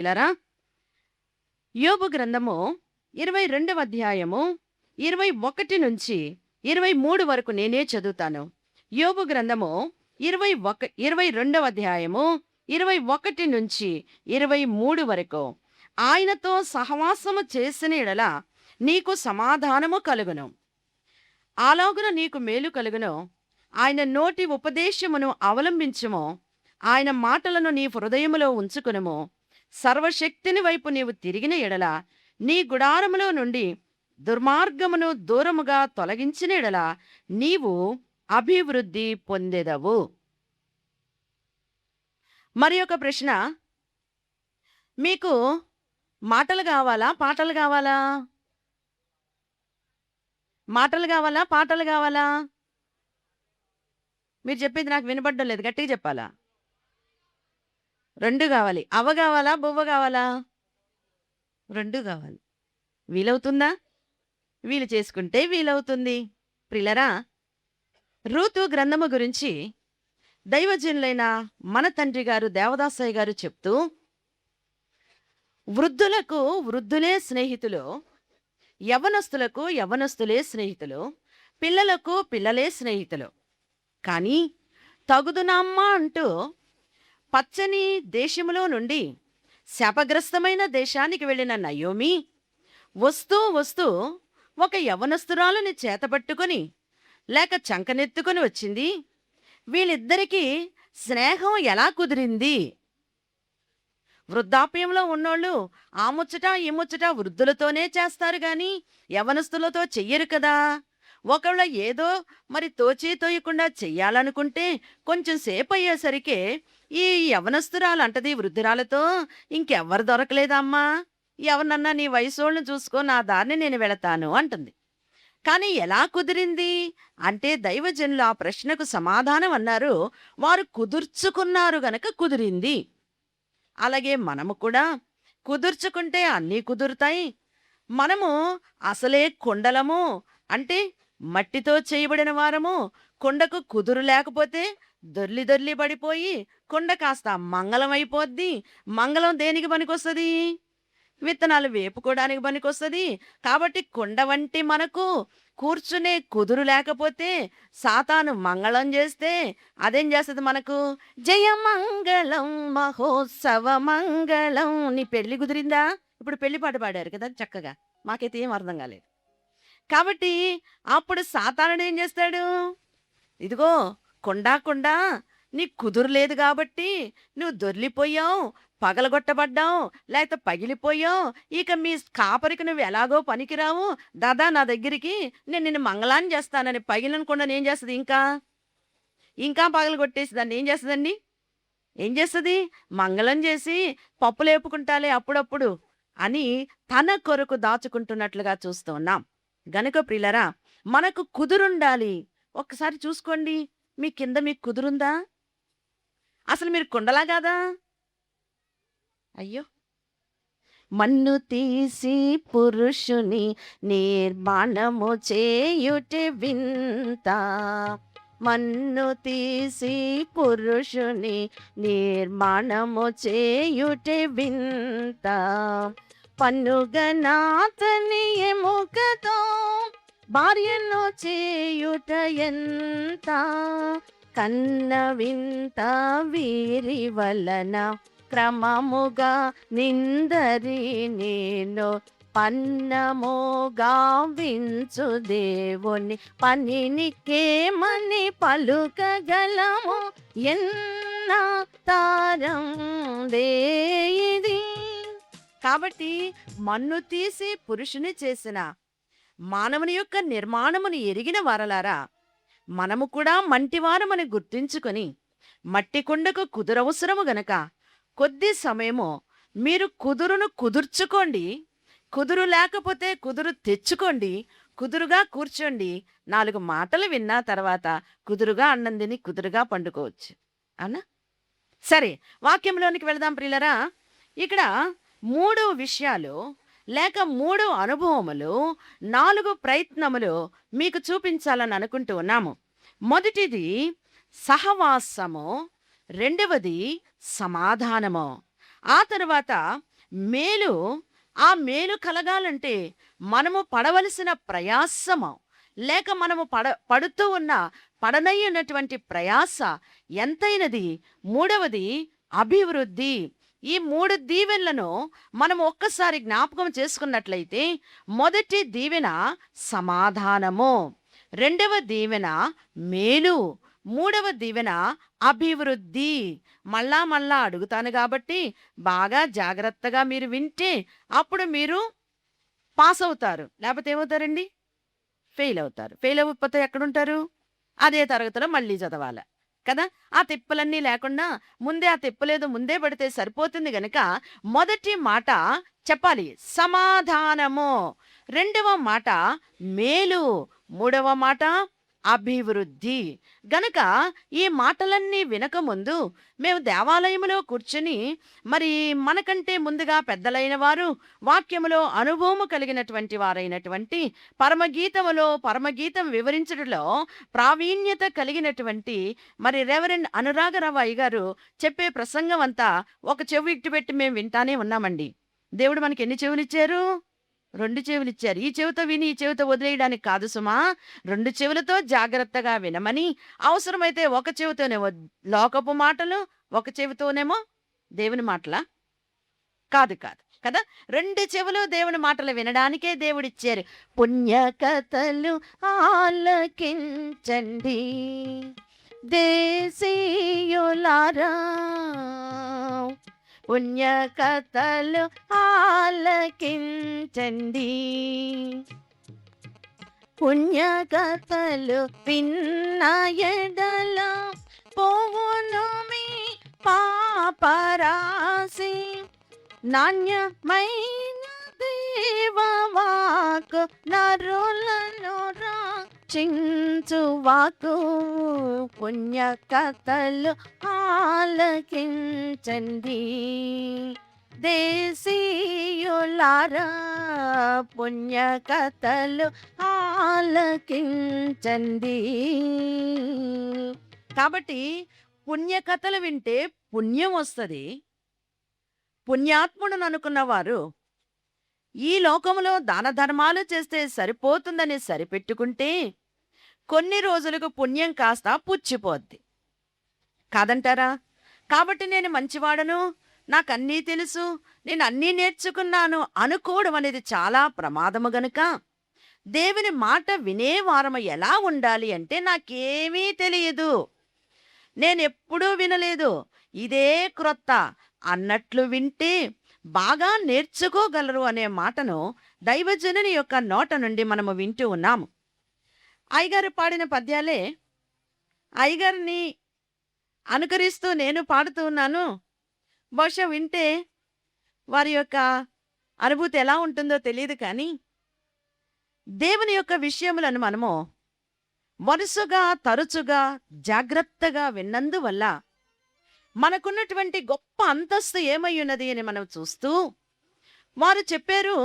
ఇలారా యోబు గ్రంథము 22వ అధ్యాయము 21 నుంచి 23 వరకు నేనే చదువుతాను. యోబు గ్రంథము 22వ అధ్యాయము 21 నుంచి 23 వరకు. ఆయనతో సహవాసము చేసిన ఎడల నీకు సమాధానము కలుగును, అలాగున నీకు మేలు కలుగును. ఆయన నోటి ఉపదేశమును అవలంబించుము, ఆయన మాటలను నీ హృదయములో ఉంచుకునుము. సర్వశక్తిని వైపు నీవు తిరిగిన ఎడల, నీ గుడారములో నుండి దుర్మార్గమును దూరముగా తొలగించిన ఎడల నీవు అభివృద్ధి పొందెదవు. మరి ఒక ప్రశ్న, మీకు మాటలు కావాలా పాటలు కావాలా? మాటలు కావాలా పాటలు కావాలా? మీరు చెప్పేది నాకు వినపడడం లేదు, గట్టిగా చెప్పాలా? రెండు కావాలి. అవ్వ కావాలా బువ్వ కావాలా? రెండు కావాలి. వీలవుతుందా? వీలు చేసుకుంటే వీలవుతుంది. ప్రిలరా, రూతు గ్రంథము గురించి దైవజనులైన మన తండ్రి గారు దేవదాసయ్య గారు చెప్తూ, వృద్ధులకు వృద్ధులే స్నేహితులు, యవ్వనస్తులకు యవ్వనస్తులే స్నేహితులు, పిల్లలకు పిల్లలే స్నేహితులు. కానీ తగుదునమ్మా అంటూ పచ్చని దేశములో నుండి శాపగ్రస్తమైన దేశానికి వెళ్ళిన నయోమి వస్తూ వస్తూ ఒక యవ్వనస్తురాలని చేతపట్టుకొని లేక చంకనెత్తుకొని వచ్చింది. వీళ్ళిద్దరికీ స్నేహం ఎలా కుదిరింది? వృద్ధాప్యంలో ఉన్నోళ్ళు ఆ ముచ్చట ఈ ముచ్చట వృద్ధులతోనే చేస్తారు గాని యవనస్తులతో చెయ్యరు కదా. ఒకవేళ ఏదో మరి తోచి తోయకుండా చెయ్యాలనుకుంటే కొంచెం సేపు అయ్యేసరికి ఈ యవనస్తురాలు అంటది వృద్ధురాలతో, ఇంకెవ్వరు దొరకలేదమ్మా, ఎవరినన్నా నీ వయసోళ్ళని చూసుకో, నా దారిని నేను వెళతాను అంటుంది. కానీ ఎలా కుదిరింది అంటే దైవజనులు ఆ ప్రశ్నకు సమాధానం అన్నారు, వారు కుదుర్చుకున్నారు గనక కుదిరింది. అలాగే మనము కూడా కుదుర్చుకుంటే అన్నీ కుదురుతాయి. మనము అసలే కుండలము, అంటే మట్టితో చేయబడిన వారము. కుండకు కుదురు లేకపోతే దొర్లి దొర్లి పడిపోయి కుండ కాస్త మంగళం అయిపోద్ది. మంగళం దేనికి పనికొస్తుంది? విత్తనాలు వేపుకోవడానికి పనికొస్తుంది. కాబట్టి కుండ వంటి మనకు కూర్చునే కుదురు లేకపోతే సాతాను మంగళం చేస్తే అదేం చేస్తుంది మనకు? జయమంగళం మహోత్సవ మంగళం. నీ పెళ్లి కుదిరిందా? ఇప్పుడు పెళ్లి పాట పాడారు కదా చక్కగా, మాకైతే ఏం అర్థం కాలేదు. కాబట్టి అప్పుడు సాతానుడు ఏం చేస్తాడు? ఇదిగో కుండా కుండా, నీ కుదురు లేదు కాబట్టి నువ్వు దొర్లిపోయావు, పగలగొట్టబడ్డావు, లేకపోతే పగిలిపోయావు, ఇక మీ కాపరికి నువ్వు ఎలాగో పనికిరావు, దాదా నా దగ్గరికి, నేను నిన్ను మంగళాన్ని చేస్తానని పగిలనుకుండా ఏం చేస్తుంది? ఇంకా ఇంకా పగలగొట్టేసి దాన్ని ఏం చేస్తుందండి? ఏం చేస్తుంది? మంగళం చేసి పప్పు లేపుకుంటాలే అప్పుడప్పుడు అని తన కొరకు దాచుకుంటున్నట్లుగా చూస్తూ ఉన్నాం. గనుక ప్రియులరా, మనకు కుదురుండాలి. ఒక్కసారి చూసుకోండి, మీ కింద మీకు కుదురుందా? అసలు మీరు కుండలా కాదా? అయ్యో, మన్ను తీసి పురుషుని నిర్మాణము చేయుటే వింత, మన్ను తీసి పురుషుని నిర్మాణము చేయుటే వింత, పన్నుగనాతని ఎముకతో భార్యను చేయుట ఎంత, కన్న వింత వీరి వలన క్రమముగా నిందరి నేను పన్నముగా వించు దేవుని పనినికేమని పలుకగలము, ఎన్న తారం దేది. కాబట్టి మన్ను తీసి పురుషుని చేసిన మానవుని యొక్క నిర్మాణమును ఎరిగిన వారలారా, మనము కూడా మంటివారమని గుర్తించుకొని మట్టి కుండకు కుదురవసరము గనక కొద్ది సమయము మీరు కుదురును కుదుర్చుకోండి. కుదురు లేకపోతే కుదురు తెచ్చుకోండి. కుదురుగా కూర్చోండి. 4 మాటలు విన్నా తర్వాత కుదురుగా అన్నం తిని కుదురుగా పండుకోవచ్చు. అవునా? సరే, వాక్యంలోనికి వెళదాం ప్రియులరా. ఇక్కడ 3 విషయాలు లేక 3 అనుభవములు, 4 ప్రయత్నములు మీకు చూపించాలని అనుకుంటూ ఉన్నాము. మొదటిది సహవాసము, రెండవది సమాధానము, ఆ తర్వాత మేలు, ఆ మేలు కలగాలంటే మనము పడవలసిన ప్రయాసము, లేక మనము పడుతూ ఉన్న పడనయ్యున్నటువంటి ప్రయాస ఎంతైనది. మూడవది అభివృద్ధి. ఈ 3 దీవెనలను మనం ఒక్కసారి జ్ఞాపకం చేసుకున్నట్లయితే, మొదటి దీవెన సమాధానము, రెండవ దీవెన మేలు, మూడవ దీవెన అభివృద్ధి. మళ్ళా మళ్ళా అడుగుతాను కాబట్టి బాగా జాగ్రత్తగా మీరు వింటే అప్పుడు మీరు పాస్ అవుతారు. లేకపోతే ఏమవుతారండి? ఫెయిల్ అవుతారు. ఫెయిల్ అవ్వకపోతే ఎక్కడుంటారు? అదే తరగతిలో మళ్ళీ చదవాల కదా! ఆ తిప్పలన్నీ లేకుండా ముందే ఆ తిప్పలేదో ముందే పడితే సరిపోతుంది గనక మొదటి మాట చెప్పాలి సమాధానము, రెండవ మాట మేలు, మూడవ మాట అభివృద్ధి. గనక ఈ మాటలన్నీ వినకముందు మేము దేవాలయములో కూర్చుని మరి మనకంటే ముందుగా పెద్దలైన వారు వాక్యములో అనుభవము కలిగినటువంటి వారైనటువంటి పరమగీతం వివరించడంలో ప్రావీణ్యత కలిగినటువంటి మరి రెవరెండ్ అనురాగరావు అయ్య గారు చెప్పే ప్రసంగం అంతా ఒక చెవి ఇట్టు పెట్టి మేము వింటానే ఉన్నామండి. దేవుడు మనకి ఎన్ని చెవులిచ్చారు? 2 చెవులిచ్చారు. ఈ చెవితో విని ఈ చెవితో వదిలేయడానికి కాదు సుమా. 2 చెవులతో జాగ్రత్తగా వినమని, అవసరమైతే ఒక చెవితోనేమో లోకపు మాటలు, ఒక చెవితోనేమో దేవుని మాటలా? కాదు కాదు కదా! 2 చెవులు దేవుని మాటలు వినడానికే దేవుడిచ్చారు. పుణ్యకథలు ఆలకించండి దేశీయులారా, పుణ్యకథలు ఆలకించండి, పుణ్యకథలు విన్న ఎడల పోవును మీ పాపరాశి, నాణ్యమైన దేవవాకు నరులను రక్షించు వాకు, పుణ్యకథలు ఆలకించండి దేశీయులారా, పుణ్యకథలు ఆలకించండి. కాబట్టి పుణ్యకథలు వింటే పుణ్యం వస్తుంది. పుణ్యాత్ముడు అనుకున్నవారు ఈ లోకములో దాన ధర్మాలు చేస్తే సరిపోతుందని సరిపెట్టుకుంటే కొన్ని రోజులకు పుణ్యం కాస్త పుచ్చిపోద్ది కాదంటారా? కాబట్టి నేను మంచివాడను, నాకన్నీ తెలుసు, నేను అన్నీ నేర్చుకున్నాను అనుకోవడం అనేది చాలా ప్రమాదము గనుక దేవుని మాట వినే వారము ఎలా ఉండాలి అంటే, నాకేమీ తెలియదు, నేనెప్పుడూ వినలేదు, ఇదే క్రొత్త అన్నట్లు వింటే బాగా నేర్చుకోగలరు అనే మాటను దైవజనుని యొక్క నోట నుండి మనము వింటూ ఉన్నాము. అయ్యగారు పాడిన పద్యాలే అయ్యగారిని అనుకరిస్తూ నేను పాడుతూ ఉన్నాను. బహుశా వింటే వారి యొక్క అనుభూతి ఎలా ఉంటుందో తెలియదు, కానీ దేవుని యొక్క విషయములను మనము వరుసగా తరచుగా జాగ్రత్తగా విన్నందువల్ల మనకున్నటువంటి గొప్ప అంతస్తు ఏమై ఉన్నది అని మనం చూస్తూ, వారు చెప్పారు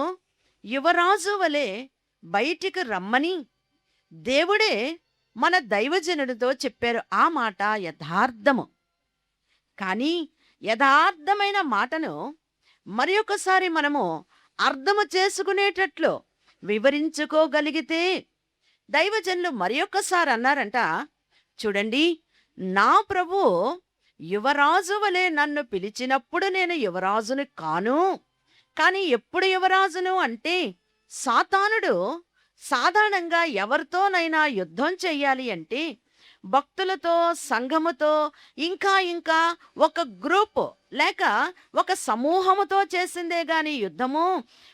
యువరాజు వలె బయటికి రమ్మని దేవుడే మన దైవజనుడితో చెప్పారు. ఆ మాట యథార్థము. కానీ యథార్థమైన మాటను మరి ఒకసారి మనము అర్థము చేసుకునేటట్లు వివరించుకోగలిగితే, దైవజనులు మరి ఒక్కసారి అన్నారంట, చూడండి, నా ప్రభు యువరాజు వలె నన్ను పిలిచినప్పుడు నేను యువరాజుని కాను. కానీ ఎప్పుడు యువరాజును అంటే, సాతానుడు సాధారణంగా ఎవరితోనైనా యుద్ధం చెయ్యాలి అంటే భక్తులతో, సంఘముతో, ఇంకా ఇంకా ఒక గ్రూపు లేక ఒక సమూహముతో చేసిందే గాని యుద్ధము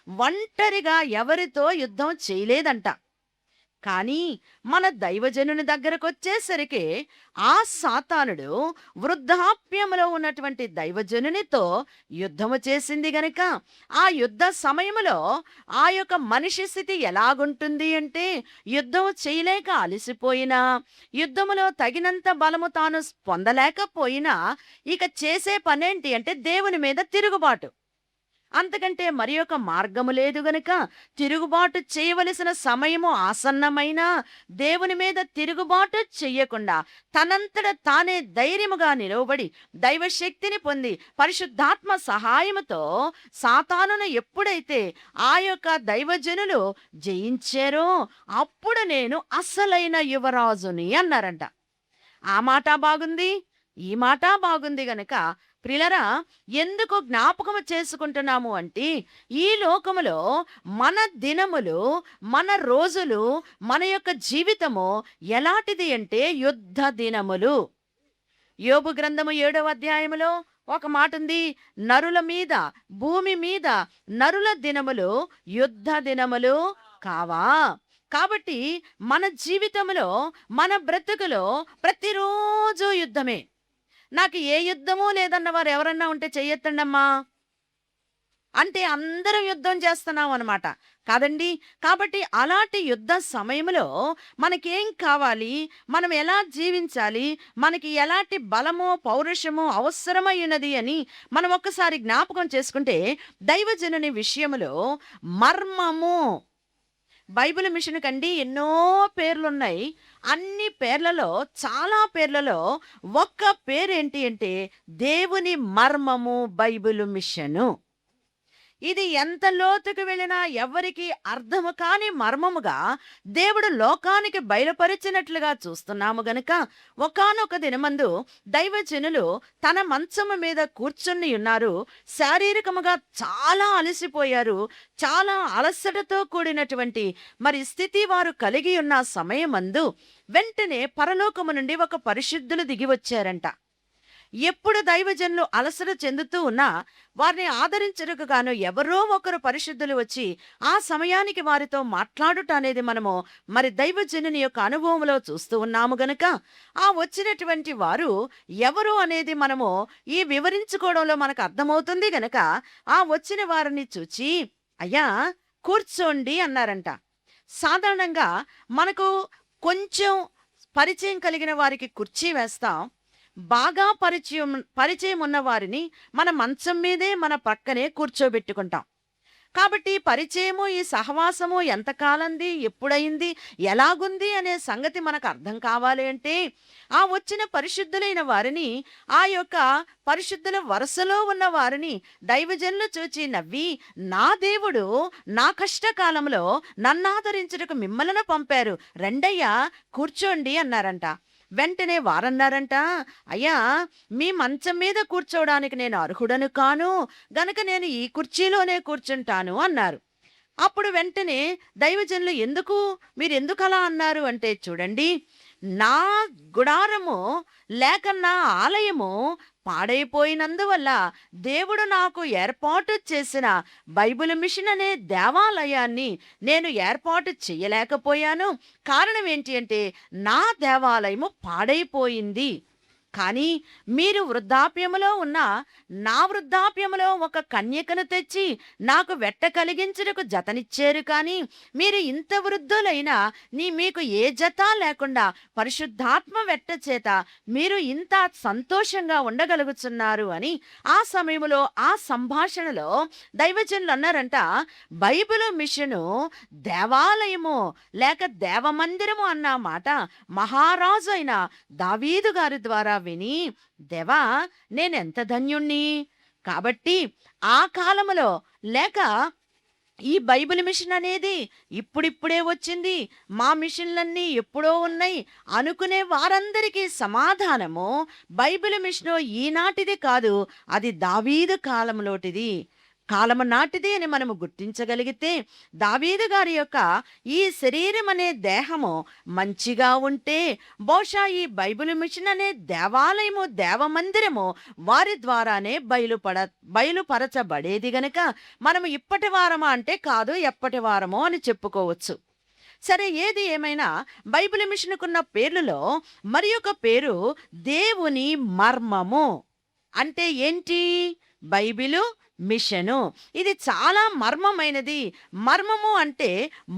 ఒంటరిగా ఎవరితో యుద్ధం చేయలేదంట. కానీ మన దైవజనుని దగ్గరకొచ్చేసరికి ఆ సాతానుడు వృద్ధాప్యములో ఉన్నటువంటి దైవజనునితో యుద్ధము చేసింది గనక, ఆ యుద్ధ సమయములో ఆ యొక్క మనిషి స్థితి ఎలాగుంటుంది అంటే, యుద్ధం చేయలేక అలసిపోయినా, యుద్ధములో తగినంత బలము తాను పొందలేకపోయినా ఇక చేసే పనేంటి అంటే దేవుని మీద తిరుగుబాటు. అంతకంటే మరి ఒక మార్గము లేదు గనుక తిరుగుబాటు చేయవలసిన సమయము ఆసన్నమైనా దేవుని మీద తిరుగుబాటు చెయ్యకుండా తనంతట తానే ధైర్యముగా నిలవబడి దైవశక్తిని పొంది పరిశుద్ధాత్మ సహాయముతో సాతానును ఎప్పుడైతే ఆ యొక్క దైవజనులు జయించారో అప్పుడు నేను అసలైన యువరాజుని అన్నారంట. ఆ మాట బాగుంది, ఈ మాట బాగుంది గనక ప్రిలరా, ఎందుకు జ్ఞాపకము చేసుకుంటున్నాము అంటే ఈ లోకములో మన దినములు, మన రోజులు, మన యొక్క జీవితము ఎలాంటిది అంటే యుద్ధ దినములు. యోబు గ్రంథము 7వ అధ్యాయములో ఒక మాట ఉంది, నరుల మీద, భూమి మీద నరుల దినములు యుద్ధ దినములు కావా. కాబట్టి మన జీవితంలో, మన బ్రతుకులో ప్రతిరోజు యుద్ధమే. నాకు ఏ యుద్ధమూ లేదన్న వారు ఎవరన్నా ఉంటే చెయ్యొత్తండమ్మా. అంటే అందరం యుద్ధం చేస్తున్నాం అనమాట కాదండి. కాబట్టి అలాంటి యుద్ధ సమయంలో మనకేం కావాలి, మనం ఎలా జీవించాలి, మనకి ఎలాంటి బలమో పౌరుషమో అవసరమైనది అని మనం ఒక్కసారి జ్ఞాపకం చేసుకుంటే దైవజనుని విషయములో మర్మము. బైబిల్ మిషన్ కండి ఎన్నో పేర్లున్నాయి. అన్ని పేర్లలో, చాలా పేర్లలో ఒక్క పేరేంటి అంటే దేవుని మర్మము బైబిల్ మిషను. ఇది ఎంత లోతుకు వెళ్ళినా ఎవ్వరికి అర్థము కాని మర్మముగా దేవుడు లోకానికి బయలుపరిచినట్లుగా చూస్తున్నాము గనుక ఒకానొక దినమందు దైవజనులు తన మంచము మీద కూర్చుని ఉన్నారు. శారీరకముగా చాలా అలసిపోయారు. చాలా అలసటతో కూడినటువంటి మరి స్థితి వారు కలిగి ఉన్న సమయమందు వెంటనే పరలోకము నుండి ఒక పరిశుద్ధులు దిగి వచ్చారంట. ఎప్పుడు దైవజనులు అలసట చెందుతూ ఉన్నా వారిని ఆదరించడానికి గాను ఎవరో ఒకరు పరిశుద్ధులు వచ్చి ఆ సమయానికి వారితో మాట్లాడుట అనేది మనము మరి దైవజనుని యొక్క అనుభవంలో చూస్తూ ఉన్నాము గనుక ఆ వచ్చినటువంటి వారు ఎవరు అనేది మనము ఈ వివరించుకోవడంలో మనకు అర్థమవుతుంది గనక ఆ వచ్చిన వారిని చూచి అయ్యా కూర్చోండి అన్నారంట. సాధారణంగా మనకు కొంచెం పరిచయం కలిగిన వారికి కుర్చీ వేస్తాం. బాగా పరిచయం ఉన్న వారిని మన మంచం మీదే మన పక్కనే కూర్చోబెట్టుకుంటాం. కాబట్టి పరిచయము, ఈ సహవాసము ఎంతకాలంది, ఎప్పుడైంది, ఎలాగుంది అనే సంగతి మనకు అర్థం కావాలి అంటే ఆ వచ్చిన పరిశుద్ధులైన వారిని, ఆ యొక్క పరిశుద్ధుల వరుసలో ఉన్న వారిని దైవజనులు చూచి నవ్వి, నా దేవుడు నా కష్టకాలంలో నన్నాదరించుటకు మిమ్మల్ని పంపారు, రండయ్యా కూర్చోండి అన్నారంట. వెంటనే వారన్నారంట, అయ్యా మీ మంచం మీద కూర్చోవడానికి నేను అర్హుడను కాను గనక నేను ఈ కుర్చీలోనే కూర్చుంటాను అన్నారు. అప్పుడు వెంటనే దైవజనులు మీరెందుకు అలా అన్నారు అంటే చూడండి, నా గుడారము లేక నా ఆలయము పాడైపోయినందువల్ల దేవుడు నాకు ఏర్పాటు చేసిన బైబిల్ మిషన్ అనే దేవాలయాన్ని నేను ఏర్పాటు చేయలేకపోయాను. కారణం ఏంటి అంటే నా దేవాలయము పాడైపోయింది. కానీ మీరు వృద్ధాప్యములో ఉన్న నా వృద్ధాప్యములో ఒక కన్యకను తెచ్చి నాకు వెట్ట కలిగించుటకు జతనిచ్చారు. కానీ మీరు ఇంత వృద్ధులైనా మీకు ఏ జత లేకుండా పరిశుద్ధాత్మ వెట్ట చేత మీరు ఇంత సంతోషంగా ఉండగలుగుతున్నారు అని ఆ సమయంలో ఆ సంభాషణలో దైవజనులు అన్నారంట, బైబిల్ మిషను దేవాలయము లేక దేవమందిరము అన్న మాట మహారాజు అయిన దావీదు గారి ద్వారా విని, దేవా నేనెంత ధన్యుణ్ణి. కాబట్టి ఆ కాలములో లేక ఈ బైబిల్ మిషన్ అనేది ఇప్పుడిప్పుడే వచ్చింది, మా మిషన్లన్నీ ఎప్పుడో ఉన్నాయి అనుకునే వారందరికీ సమాధానము బైబిల్ మిషను ఈనాటిది కాదు, అది దావీదు కాలంలోటిది, కాలము నాటిది అని మనము గుర్తించగలిగితే దావీదు గారి యొక్క ఈ శరీరం అనే దేహము మంచిగా ఉంటే బహుశా ఈ బైబిల్ మిషన్ అనే దేవాలయము, దేవమందిరము వారి ద్వారానే బయలుపరచబడేది గనక మనము ఇప్పటి వారమా అంటే కాదు, ఎప్పటి వారమో అని చెప్పుకోవచ్చు. సరే, ఏది ఏమైనా బైబిల్ మిషన్కున్న పేర్లలో మరి ఒక పేరు దేవుని మర్మము. అంటే ఏంటి? Bible machine. ఇది చాలా మర్మమైనది. మర్మము అంటే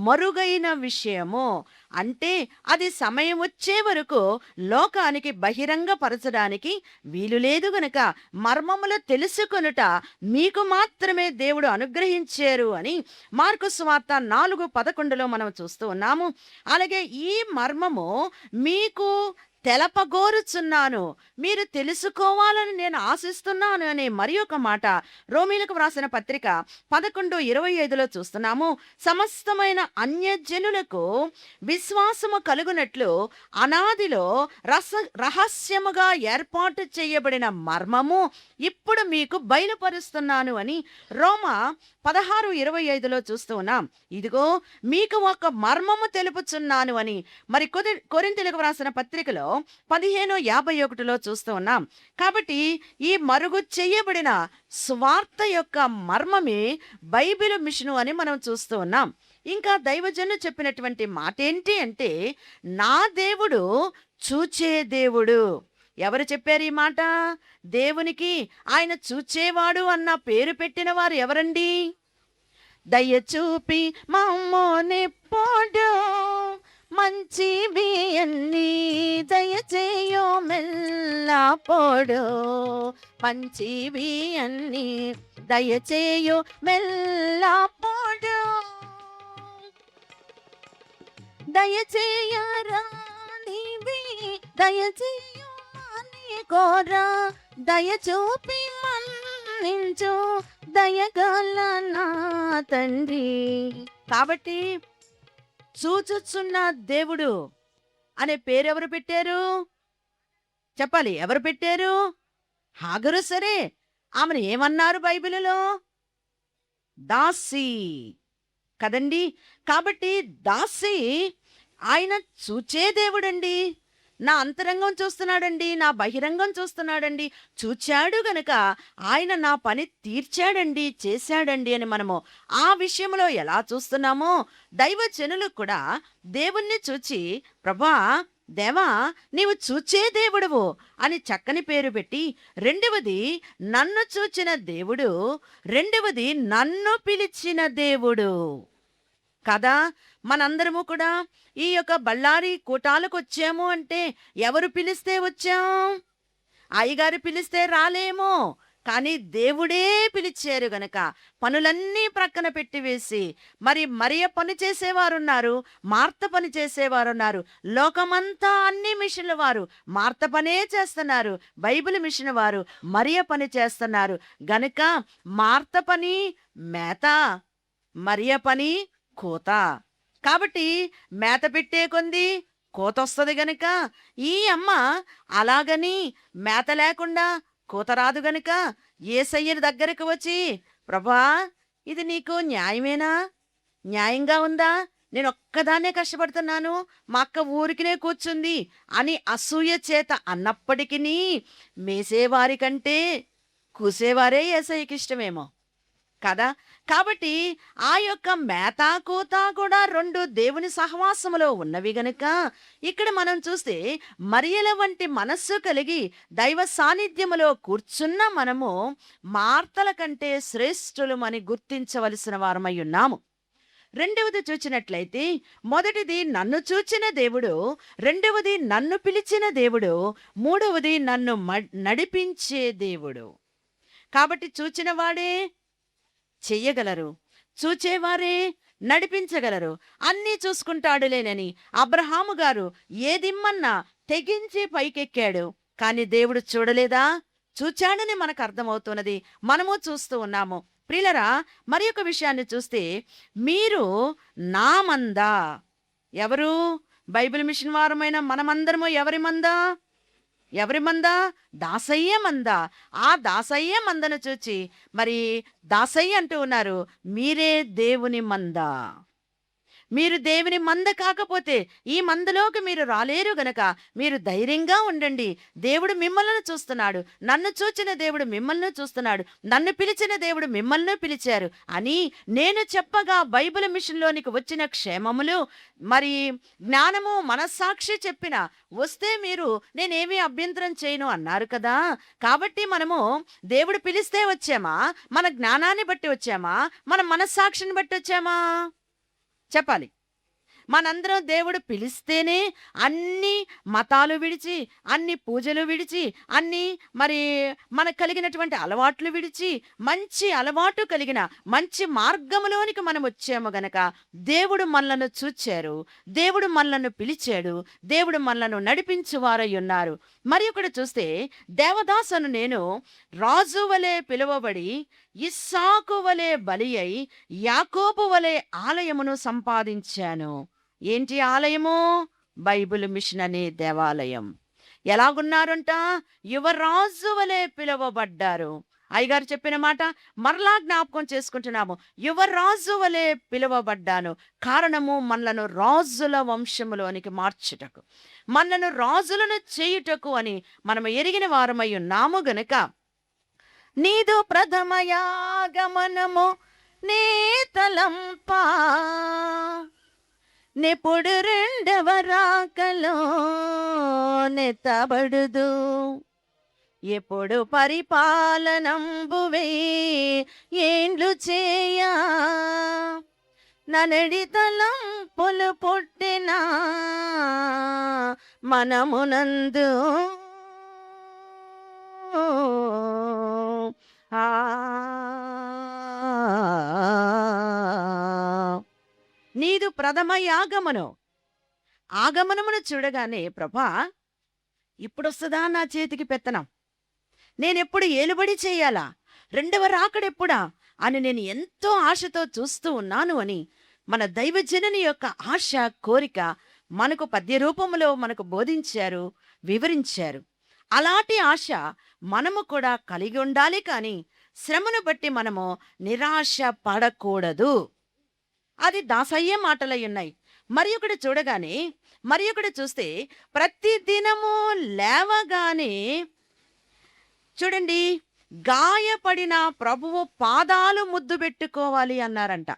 మరుగైన విషయము. అంటే అది సమయం వచ్చే వరకు లోకానికి బహిరంగపరచడానికి వీలు లేదు గనుక మర్మములు తెలుసుకొనుట మీకు మాత్రమే దేవుడు అనుగ్రహించారు అని మార్కు సువార్త 4:11లో మనం చూస్తూ ఉన్నాము. అలాగే ఈ మర్మము మీకు తెలపగోరుచున్నాను, మీరు తెలుసుకోవాలని నేను ఆశిస్తున్నాను అనే మరి ఒక మాట రోమీలకు వ్రాసిన పత్రిక 11:25లో చూస్తున్నాము. సమస్తమైన అన్యజనులకు విశ్వాసము కలుగునట్లు అనాదిలో రహస్యముగా ఏర్పాటు చేయబడిన మర్మము ఇప్పుడు మీకు బయలుపరుస్తున్నాను అని రోమా 16:25లో చూస్తూ ఉన్నాం. ఇదిగో మీకు ఒక మర్మము తెలుపుచున్నాను అని మరి కొరింథీయులకు వ్రాసిన పత్రికలో 15:51లో చూస్తూ ఉన్నాం. కాబట్టి ఈ మరుగు చేయబడిన స్వార్థ యొక్క మర్మమే బైబిల్ మిషను అని మనం చూస్తూ ఉన్నాం. ఇంకా దైవజనులు చెప్పినటువంటి మాట ఏంటి అంటే, నా దేవుడు చూచే దేవుడు. ఎవరు చెప్పారు ఈ మాట? దేవునికి ఆయన చూచేవాడు అన్న పేరు పెట్టిన వారు ఎవరండి? దయచూపి మమ్మోనెప్పుడు మంచివి అన్నీ దయచేయో మెల్లపోడు, మంచివి అన్నీ దయచేయో మెల్లపోడు, దయచేయరానివి దయచేయు అని కోరా, దయచూపి మన్నించు దయగల నా తండ్రి. కాబట్టి చూచుచున్న దేవుడు అనే పేరు ఎవరు పెట్టారు? చెప్పాలి, ఎవరు పెట్టారు? హాగరు. సరే, ఆమెను ఏమన్నారు బైబిలులో? దాసి కదండి. కాబట్టి దాసి ఆయన చూచే దేవుడండి. నా అంతరంగం చూస్తున్నాడండి, నా బహిరంగం చూస్తున్నాడండి. చూచాడు గనక ఆయన నా పని తీర్చాడండి, చేశాడండి అని మనము ఆ విషయంలో ఎలా చూస్తున్నామో దైవజనులు కూడా దేవుణ్ణి చూచి, ప్రభా దేవా నీవు చూచే దేవుడువు అని చక్కని పేరు పెట్టి, రెండవది నన్ను చూచిన దేవుడు, రెండవది నన్ను పిలిచిన దేవుడు కదా. మనందరము కూడా ఈ యొక్క బళ్ళారి కూటాలకు వచ్చాము అంటే ఎవరు పిలిస్తే వచ్చాం? అయ్యగారు పిలిస్తే రాలేమో, కానీ దేవుడే పిలిచారు గనక పనులన్నీ ప్రక్కన పెట్టివేసి మరి మరియ పని చేసేవారున్నారు, మార్త పని చేసేవారున్నారు. లోకమంతా అన్ని మిషన్ల వారు మార్త పనే చేస్తున్నారు, బైబిల్ మిషన్ వారు మరియ పని చేస్తున్నారు. గనక మార్త పని మేత, మరియ పని కోత. కాబట్టి మేత పెట్టే కొంది కోత వస్తుంది గనుక ఈ అమ్మ అలాగని మేత లేకుండా కోత రాదు గనుక యేసయ్య దగ్గరకు వచ్చి, ప్రభా ఇది నీకు న్యాయమేనా? న్యాయంగా ఉందా? నేను ఒక్కదాన్నే కష్టపడుతున్నాను, మా అక్క ఊరికినే కూర్చుంది అని అసూయ చేత అన్నప్పటికీ మేసేవారి కంటే కూసేవారే యేసయ్యకి ఇష్టమేమో కదా. కాబట్టి ఆ యొక్క మేత కోత కూడా రెండు దేవుని సహవాసములో ఉన్నవి గనుక ఇక్కడ మనం చూస్తే మరియల వంటి మనస్సు కలిగి దైవ సాన్నిధ్యములో కూర్చున్న మనము మార్తల కంటే శ్రేష్ఠులమని గుర్తించవలసిన వారమై ఉన్నాము. రెండవది చూచినట్లయితే, మొదటిది నన్ను చూచిన దేవుడు, రెండవది నన్ను పిలిచిన దేవుడు, మూడవది నన్ను నడిపించే దేవుడు. కాబట్టి చూచిన వాడే చెయ్యగలరు, చూచేవారే నడిపించగలరు. అన్నీ చూసుకుంటాడులేనని అబ్రహాము గారు ఏదిమ్మన్నా తెగించి పైకెక్కాడు, కానీ దేవుడు చూడలేదా? చూచాడని మనకు అర్థమవుతున్నది, మనము చూస్తూ ఉన్నాము. ప్రియులరా, మరి ఒక విషయాన్ని చూస్తే, మీరు నా మందా. ఎవరు? బైబిల్ మిషన్ వారమైన మనమందరము ఎవరి మందా? ఎవరి మందా? దాసయ్య మందా. ఆ దాసయ్య మందను చూచి మరి దాసయ్య అంటూ ఉన్నారు, మీరే దేవుని మందా, మీరు దేవుని మంద కాకపోతే ఈ మందలోకి మీరు రాలేరు గనక మీరు ధైర్యంగా ఉండండి. దేవుడు మిమ్మల్ని చూస్తున్నాడు. నన్ను చూచిన దేవుడు మిమ్మల్ని చూస్తున్నాడు. నన్ను పిలిచిన దేవుడు మిమ్మల్ని పిలిచారు అని నేను చెప్పగా బైబిల్ మిషన్‌లోనికి వచ్చిన క్షేమములు, మరి జ్ఞానము, మనస్సాక్షి చెప్పిన వస్తే మీరు నేనేమీ అభ్యంతరం చేయను అన్నారు కదా! కాబట్టి మనము దేవుడు పిలిస్తే వచ్చామా? మన జ్ఞానాన్ని బట్టి వచ్చామా? మన మనస్సాక్షిని బట్టి వచ్చామా? చెప్పాలి. మనందరం దేవుడు పిలిస్తేనే అన్ని మతాలు విడిచి, అన్ని పూజలు విడిచి, అన్ని మరి మనకు కలిగినటువంటి అలవాట్లు విడిచి, మంచి అలవాటు కలిగిన మంచి మార్గములోనికి మనం వచ్చాము గనక దేవుడు మనలను చూచారు. దేవుడు మనలను పిలిచాడు. దేవుడు మనలను నడిపించువారై ఉన్నారు. మరి ఒకటి చూస్తే, దేవదాసను నేను రాజు వలె పిలువబడి ఇస్సాకు వలె బలి అయి యాకోబు వలె ఆలయమును సంపాదించాను. ఏంటి ఆలయము? బైబిల్ మిషన్ అనే దేవాలయం. ఎలాగున్నారంట? యువరాజు వలె పిలువబడ్డారు. అయ్యగారు చెప్పిన మాట మరలా జ్ఞాపకం చేసుకుంటున్నాము. యువరాజు వలె పిలువబడ్డాను. కారణము మనలను రాజుల వంశములోనికి మార్చుటకు, మనలను రాజులను చేయుటకు అని మనము ఎరిగిన వారమై ఉన్నాము గనుక నీదు ప్రథమయాగమనము నే తలంపా, నెప్పుడు రెండవ రాకలో నెత్తబడుదు, ఎప్పుడు పరిపాలనంబువే ఏండ్లు చేయా, ననడి తలంపులు పుట్టిన మనమునందు ఆ నీదు ప్రథమ యాగమను. ఆగమనమును చూడగానే ప్రభా ఇప్పుడొస్తుందా నా చేతికి పెత్తనం? నేనెప్పుడు ఏలుబడి చేయాలా? రెండవ రాకడెప్పుడా అని నేను ఎంతో ఆశతో చూస్తూ ఉన్నాను అని మన దైవజనని యొక్క ఆశ, కోరిక మనకు పద్య రూపములో మనకు బోధించారు, వివరించారు. అలాంటి ఆశ మనము కూడా కలిగి ఉండాలి. కానీ శ్రమను బట్టి మనము నిరాశ పడకూడదు. అది దాసయ్య మాటలై ఉన్నాయి. మరి ఒకటి చూడగానే, మరి ఒకటి చూస్తే, ప్రతి దినము లేవగానే చూడండి, గాయపడిన ప్రభువు పాదాలు ముద్దు పెట్టుకోవాలి అన్నారంట.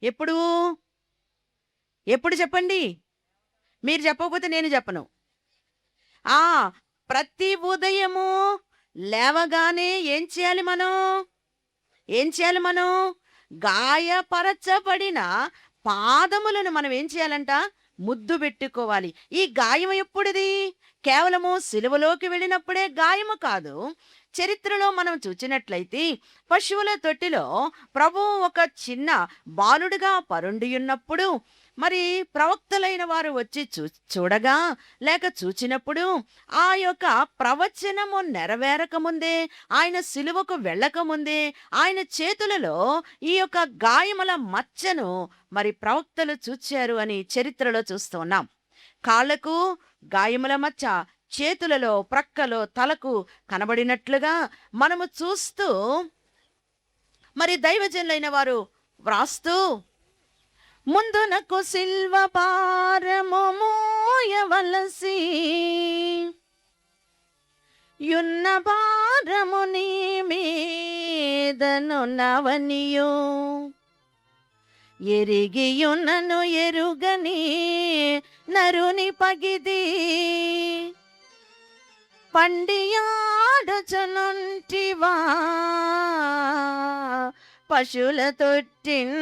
ఎప్పుడు? ఎప్పుడు చెప్పండి? మీరు చెప్పకపోతే నేను చెప్పను. ఆ ప్రతి ఉదయము లేవగానే ఏం చేయాలి మనం? ఏం చేయాలి మనం? గాయపరచబడిన పాదములను మనం ఏం చేయాలంట? ముద్దు పెట్టుకోవాలి. ఈ గాయం ఎప్పుడుది? కేవలము సిలువలోకి వెళ్ళినప్పుడే గాయము కాదు. చరిత్రలో మనం చూచినట్లయితే పశువుల తొట్టిలో ప్రభువు ఒక చిన్న బాలుడుగా పరుండియున్నప్పుడు, మరి ప్రవక్తలైన వారు వచ్చి చూడగా లేక చూచినప్పుడు ఆ యొక్క ప్రవచనము నెరవేరకముందే, ఆయన సిలువకు వెళ్ళకముందే ఆయన చేతులలో ఈ యొక్క గాయముల మచ్చను మరి ప్రవక్తలు చూచారు అని చరిత్రలో చూస్తూ ఉన్నాం. కాళ్లకు గాయముల మచ్చ, చేతులలో, ప్రక్కలో, తలకు కనబడినట్లుగా మనము చూస్తూ మరి దైవజనులైన వారు వ్రాస్తూ, ముందునకు సిల్వ భారము మోయవలసి యున్న భారము నీ మీదను నవనియు, ఎరిగియున్నను ఎరుగని నరుని పగిది, పండియాడుచునుంటివా పశువుల తొట్టిన్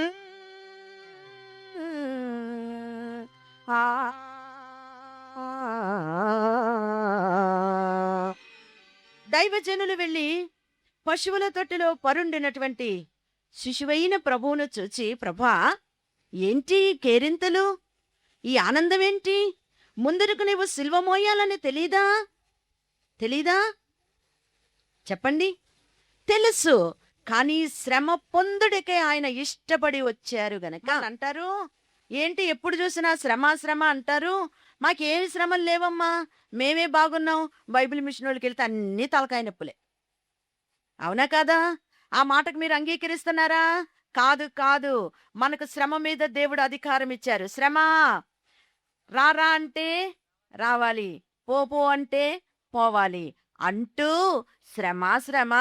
దైవజనులు వెళ్ళి పశువుల తొట్టిలో పరుండినటువంటి శిశువైన ప్రభువును చూచి, ప్రభా ఏంటి కేరింతలు? ఈ ఆనందమేంటి? ముందరకు నీవు సిల్వ మోయాలని తెలీదా? తెలీదా? చెప్పండి. తెలుసు. కానీ శ్రమ పొందుడికే ఆయన ఇష్టపడి వచ్చారు గనక అంటారు. ఏంటి ఎప్పుడు చూసినా శ్రమ శ్రమ అంటారు? మాకేమి శ్రమలు లేవమ్మా, మేమే బాగున్నాం. బైబిల్ మిషన్ వాళ్ళకి వెళ్తే అన్నీ తలకాయ నొప్పులే. అవునా కాదా? ఆ మాటకు మీరు అంగీకరిస్తున్నారా? కాదు, కాదు. మనకు శ్రమ మీద దేవుడు అధికారం ఇచ్చారు. శ్రమ రారా అంటే రావాలి. పో పో అంటే పోవాలి. అంటూ శ్రమ శ్రమ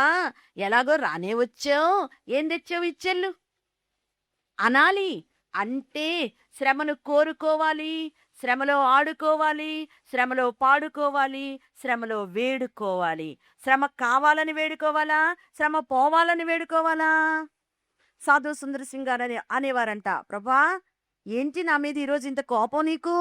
ఎలాగో రానే వచ్చావు. ఏం తెచ్చావు ఇచ్చెళ్ళు అనాలి. అంటే శ్రమను కోరుకోవాలి. శ్రమలో ఆడుకోవాలి. శ్రమలో పాడుకోవాలి. శ్రమలో వేడుకోవాలి. శ్రమ కావాలని వేడుకోవాలా? శ్రమ పోవాలని వేడుకోవాలా? సాధు సుందర సింగ్ గారు అనేవారంట, ప్రభా ఏంటి నా మీద ఈరోజు ఇంత కోపం నీకు?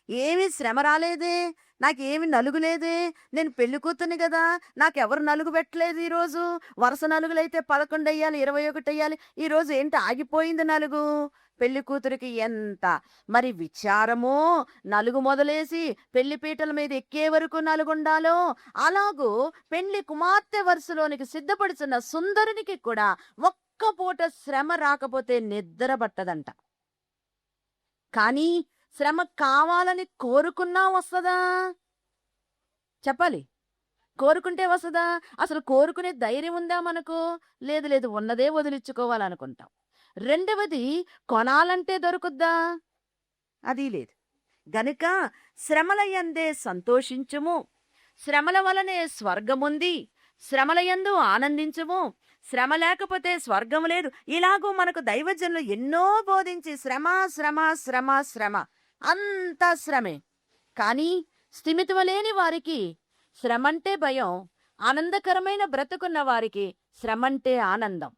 ఏమి శ్రమ రాలేదే, నాకేమి నలుగు లేదే, నేను పెళ్లి కూతుర్ని కదా, నాకెవరు నలుగు పెట్టలేదు ఈరోజు. వరుస నలుగులైతే 11 అయ్యాలి, 21 అయ్యాలి, ఈరోజు ఏంటి ఆగిపోయింది నలుగు? పెళ్లి కూతురికి ఎంత మరి విచారమో, నలుగు మొదలేసి పెళ్లి పీటల మీద ఎక్కే వరకు నలుగుండాలో, అలాగూ పెళ్లి కుమార్తె వరుసలోనికి సిద్ధపడుతున్న సుందరునికి కూడా ఒక్క పూట శ్రమ రాకపోతే నిద్ర పట్టదంట. కానీ శ్రమ కావాలని కోరుకున్నా వస్తదా? చెప్పాలి. కోరుకుంటే వస్తదా? అసలు కోరుకునే ధైర్యం ఉందా మనకు? లేదు లేదు, ఉన్నదే వదిలించుకోవాలనుకుంటాం. రెండవది, కొనాలంటే దొరుకుద్దా? అది లేదు. గనుక శ్రమల యందే సంతోషించుము, శ్రమల వలనే స్వర్గముంది, శ్రమల యందు ఆనందించుము, శ్రమ లేకపోతే స్వర్గం లేదు. ఇలాగూ మనకు దైవజనులు ఎన్నో బోధించి శ్రమ శ్రమ శ్రమ శ్రమ అంతా శ్రమే. కానీ స్థిమితం లేని వారికి శ్రమంటే భయం, ఆనందకరమైన బ్రతుకున్న వారికి శ్రమంటే ఆనందం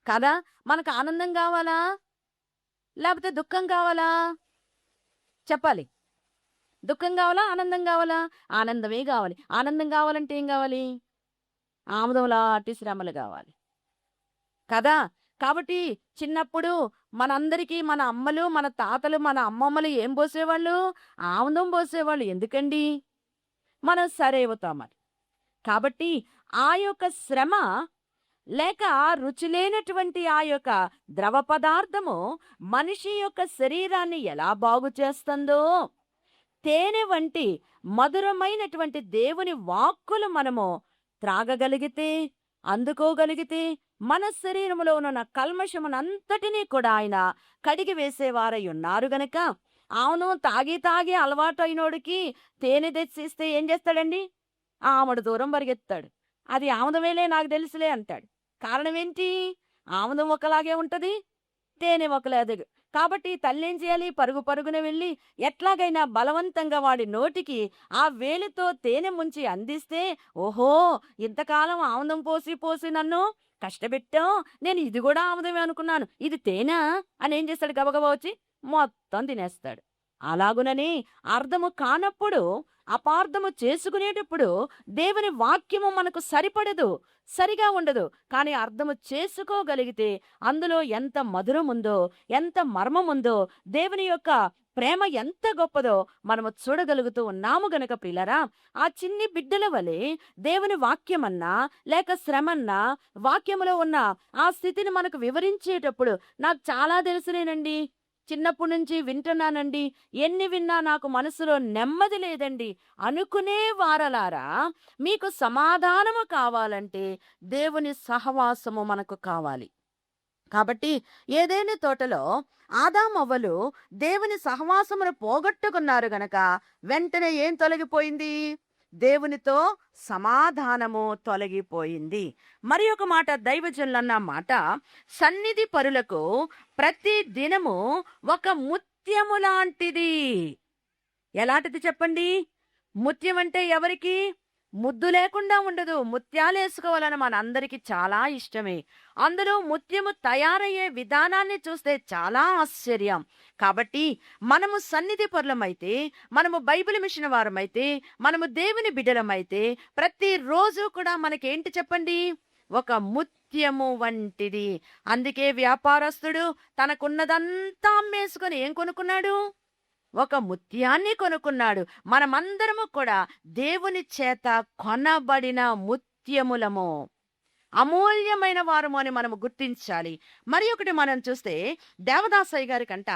కదా. మనకు ఆనందం కావాలా లేకపోతే దుఃఖం కావాలా? చెప్పాలి. దుఃఖం కావాలా ఆనందం కావాలా? ఆనందమే కావాలి. ఆనందం కావాలంటే ఏం కావాలి? ఆముదం లాంటి శ్రమలు కావాలి కదా. కాబట్టి చిన్నప్పుడు మనందరికీ మన అమ్మలు, మన తాతలు, మన అమ్మమ్మలు ఏం పోసేవాళ్ళు? ఆముదం పోసేవాళ్ళు. ఎందుకండి? మనం సరైవుతామని. కాబట్టి ఆ యొక్క శ్రమ లేక రుచి లేనటువంటి ఆ యొక్క ద్రవ పదార్థము మనిషి యొక్క శరీరాన్ని ఎలా బాగు చేస్తుందో, తేనె వంటి మధురమైనటువంటి దేవుని వాక్కులు మనము త్రాగగలిగితే, అందుకోగలిగితే, మన శరీరములో ఉన్న కల్మషమునంతటినీ కూడా ఆయన కడిగి వేసేవారై ఉన్నారు గనక, అవును తాగి తాగి అలవాటు అయినోడికి తేనె తెచ్చిస్తే ఏం చేస్తాడండి? ఆమడు దూరం పరిగెత్తాడు. అది ఆముదమేలే నాకు తెలుసులే అంటాడు. కారణం ఏంటి? ఆముదం ఒకలాగే ఉంటది, తేనె ఒకలాగే. కాబట్టి తల్లేం చేయాలి? పరుగు పరుగున వెళ్ళి ఎట్లాగైనా బలవంతంగా వాడి నోటికి ఆ వేలితో తేనె ముంచి అందిస్తే, ఓహో ఇంతకాలం ఆముదం పోసి పోసి నన్ను కష్టపెట్టాం, నేను ఇది కూడా ఆముదమే అనుకున్నాను, ఇది తేనె అని ఏం చేస్తాడు? గబగబా వచ్చి మొత్తం తినేస్తాడు. అలాగునని అర్థము కానప్పుడు, అపార్థము చేసుకునేటప్పుడు దేవుని వాక్యము మనకు సరిపడదు, సరిగా ఉండదు. కానీ అర్థము చేసుకోగలిగితే అందులో ఎంత మధురం ఉందో, ఎంత మర్మం ఉందో, దేవుని యొక్క ప్రేమ ఎంత గొప్పదో మనము చూడగలుగుతూ ఉన్నాము గనక ప్రియులారా, ఆ చిన్ని బిడ్డల వలె దేవుని వాక్యమన్నా లేక శ్రమన్నా వాక్యములో ఉన్న ఆ స్థితిని మనకు వివరించేటప్పుడు, నాకు చాలా తెలుసునేనండి, చిన్నప్పటి నుంచి వింటున్నానండి, ఎన్ని విన్నా నాకు మనసులో నెమ్మది లేదండి అనుకునే వారలారా, మీకు సమాధానము కావాలంటే దేవుని సహవాసము మనకు కావాలి. కాబట్టి ఏదేని తోటలో ఆదామవ్వలు దేవుని సహవాసమును పోగొట్టుకున్నారు గనక వెంటనే ఏం తొలగిపోయింది? దేవునితో సమాధానము తొలగిపోయింది. మరి ఒక మాట దైవజనులన్న మాట, సన్నిధి పరులకు ప్రతి దినము ఒక ముత్యము లాంటిది. ఎలాంటిది చెప్పండి? ముత్యం అంటే ఎవరికి ముద్దు లేకుండా ఉండదు. ముత్యాలు వేసుకోవాలని మనందరికీ చాలా ఇష్టమే. అందులో ముత్యము తయారయ్యే విధానాన్ని చూస్తే చాలా ఆశ్చర్యం. కాబట్టి మనము సన్నిధి పరులమైతే, మనము బైబిల్ మిషన్ వారమైతే, మనము దేవుని బిడ్డలమైతే ప్రతిరోజు కూడా మనకేంటి చెప్పండి? ఒక ముత్యము వంటిది. అందుకే వ్యాపారస్తుడు తనకున్నదంతా అమ్మేసుకొని ఏం కొనుక్కున్నాడు? ఒక ముత్యాన్ని కొనుక్కున్నాడు. మనమందరము కూడా దేవుని చేత కొనబడిన ముత్యములము, అమూల్యమైన వారము అని మనము గుర్తించాలి. మరి ఒకటి మనం చూస్తే దేవదాసయ్య గారి కంట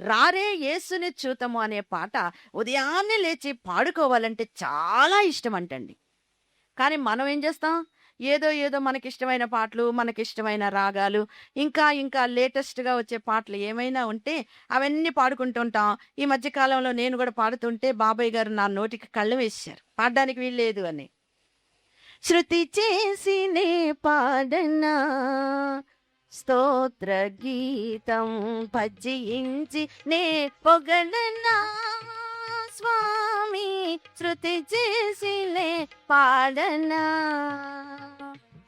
రారే యేసుని చూతము అనే పాట ఉదయాన్నే లేచి పాడుకోవాలంటే చాలా ఇష్టం అంటండి. కానీ మనం ఏం చేస్తాం? ఏదో ఏదో మనకిష్టమైన పాటలు, మనకిష్టమైన రాగాలు, ఇంకా ఇంకా లేటెస్ట్‌గా వచ్చే పాటలు ఏమైనా ఉంటే అవన్నీ పాడుకుంటుంటాం. ఈ మధ్య కాలంలో నేను గూడా పాడుతుంటే బాబాయ్ గారు నా నోటికి కళ్ళెం వేసేశారు. పాడడానికి వీల్లేదు అని. శృతి చేసినే పాడనా స్తోత్ర గీతం భజించి నే పొగడనా స్వామి శృతి చేసినే పాడనా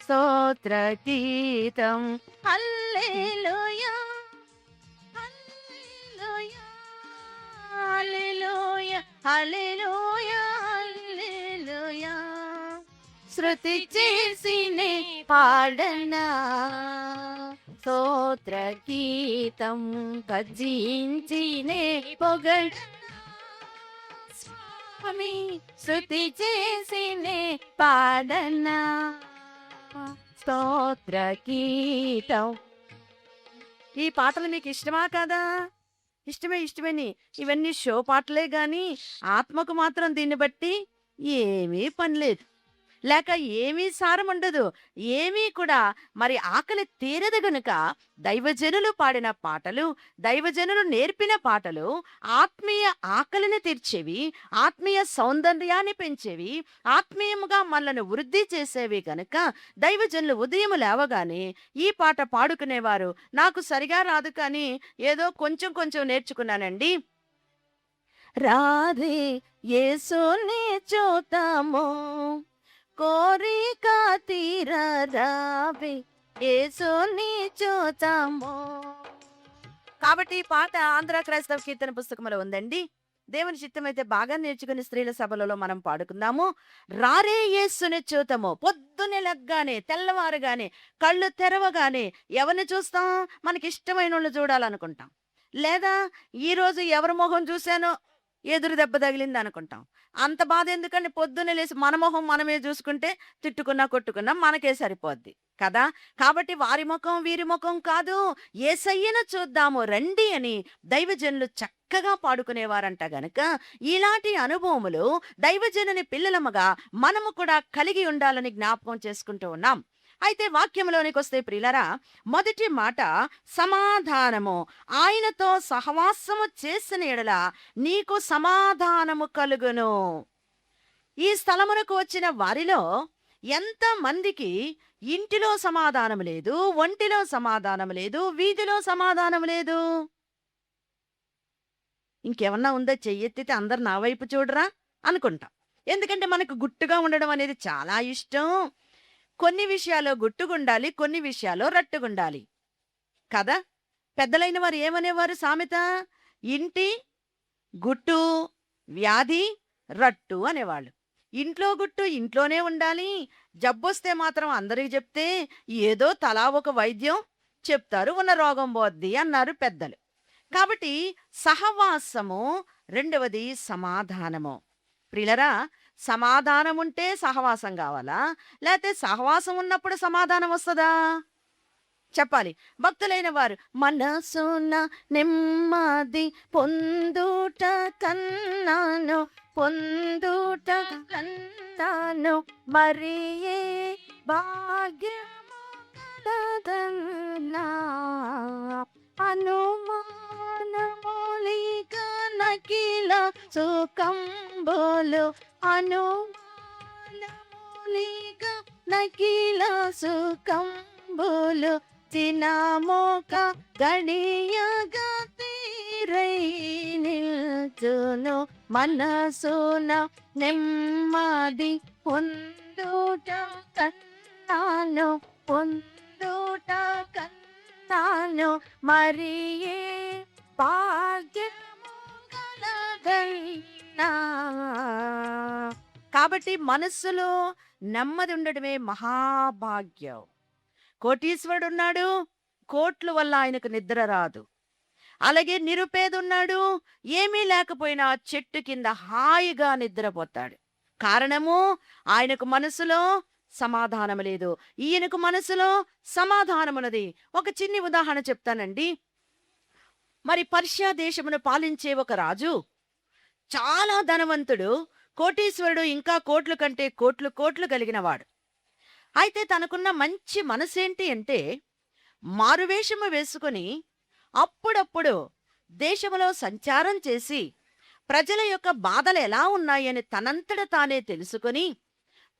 స్తోత్ర గీతం హల్లెలూయా హల్లెలూయా హల్లెలూయా హల్లెలూయా హల్లెలూయా శృతి చేసినే పాడనా స్తోత్ర గీతం భజించినే పొగడనా స్వామి శృతి చేసినే పాడనా స్తోత్ర గీతం. ఈ పాటలు మీకు ఇష్టమా కాదా? ఇష్టమే ఇష్టమేని. ఇవన్నీ షో పాటలే గాని ఆత్మకు మాత్రం దీన్ని బట్టి ఏమీ పని లేదు. లేక ఏమీ సారముండదు. ఏమీ కూడా మరి ఆకలి తీరదు గనుక దైవజనులు పాడిన పాటలు, దైవజనులు నేర్పిన పాటలు ఆత్మీయ ఆకలిని తీర్చేవి, ఆత్మీయ సౌందర్యాన్ని పెంచేవి, ఆత్మీయముగా మనలను వృద్ధి చేసేవి గనుక దైవజనులు ఉదయం లేవగానే ఈ పాట పాడుకునేవారు. నాకు సరిగా రాదు కానీ ఏదో కొంచెం కొంచెం నేర్చుకున్నానండి. రాధే యేసుని చూతాము కోరిక తీరరావే యేసుని చూతాము. కాబట్టి ఈ పాట ఆంధ్ర క్రైస్తవ కీర్తన పుస్తకంలో ఉందండి. దేవుని చిత్తమైతే బాగా నేర్చుకుని స్త్రీల సభలలో మనం పాడుకుందాము. రారే యేసుని చూతము. పొద్దున్నే లెగ్గానే తెల్లవారుగానే కళ్ళు తెరవగానే ఎవరిని చూస్తాం? మనకి ఇష్టమైన వాళ్ళు చూడాలనుకుంటాం. లేదా ఈరోజు ఎవరి మొహం చూశానో ఎదురు దెబ్బ తగిలింది అనుకుంటాం. అంత బాధ ఎందుకండి? పొద్దున్నే లేసి మన మొహం మనమే చూసుకుంటే తిట్టుకున్నా కొట్టుకున్నా మనకే సరిపోద్ది కదా. కాబట్టి వారి ముఖం వీరి ముఖం కాదు, యేసయ్యను చూద్దాము రండి అని దైవజనులు చక్కగా పాడుకునేవారంట గనక ఇలాంటి అనుభవములు దైవజనుని పిల్లలముగా మనము కూడా కలిగి ఉండాలని జ్ఞాపకం చేసుకుంటూ ఉన్నాం. అయితే వాక్యంలోనికి వస్తే ప్రియులరా, మొదటి మాట సమాధానము. ఆయనతో సహవాసము చేసిన ఎడల నీకు సమాధానము కలుగును. ఈ స్థలమునకు వచ్చిన వారిలో ఎంత మందికి ఇంటిలో సమాధానం లేదు, ఒంటిలో సమాధానం లేదు, వీధిలో సమాధానం లేదు? ఇంకేమన్నా ఉందా? చెయ్యెత్తితే అందరు నా వైపు చూడరా అనుకుంటాం. ఎందుకంటే మనకు గుట్టుగా ఉండడం అనేది చాలా ఇష్టం. కొన్ని విషయాల్లో గుట్టుగుండాలి, కొన్ని విషయాల్లో రట్టుగుండాలి కదా. పెద్దలైన వారు ఏమనేవారు సామెత? ఇంటి గుట్టు వ్యాధి రట్టు అనేవాళ్ళు. ఇంట్లో గుట్టు ఇంట్లోనే ఉండాలి, జబ్బొస్తే మాత్రం అందరికి చెప్తే ఏదో తలా ఒక వైద్యం చెప్తారు, ఉన్న రోగం పోద్ది అన్నారు పెద్దలు. కాబట్టి సహవాసము, రెండవది సమాధానము. ప్రియులరా, సమాధానం ఉంటే సహవాసం కావాలా? లేకపోతే సహవాసం ఉన్నప్పుడు సమాధానం వస్తుందా? చెప్పాలి. భక్తులైన వారు మనసున నెమ్మది పొందుట కన్నాను, పొందుట కన్నాను మరి ఏ భాగ్యము కలదన్నా అనుమానమూలిక నకిల సుఖంబోలు అనుమానమూలిక నకిల సుఖంబోలు చినమోక గడియగా తీరై నిల్చును మనసున నెమ్మది పొందుట కన్నాను, పొందుట కన్నాను మరి ఏ భాగ్యము కలదైనా. కాబట్టి మనస్సులో నెమ్మది ఉండడమే మహాభాగ్యం. కోటీశ్వరుడు ఉన్నాడు, కోట్ల వల్ల ఆయనకు నిద్ర రాదు. అలాగే నిరుపేదున్నాడు, ఏమీ లేకపోయినా చెట్టు కింద హాయిగా నిద్రపోతాడు. కారణము ఆయనకు మనసులో సమాధానం లేదు, ఈయనకు మనసులో సమాధానమున్నది. ఒక చిన్ని ఉదాహరణ చెప్తానండి. మరి పర్షియా దేశమును పాలించే ఒక రాజు చాలా ధనవంతుడు, కోటీశ్వరుడు, ఇంకా కోట్ల కంటే కోట్లు కోట్లు కలిగినవాడు. అయితే తనకున్న మంచి మనసేంటి అంటే, మారువేషము వేసుకొని అప్పుడప్పుడు దేశంలో సంచారం చేసి, ప్రజల యొక్క బాధలెలా ఉన్నాయని తనంతట తానే తెలుసుకొని,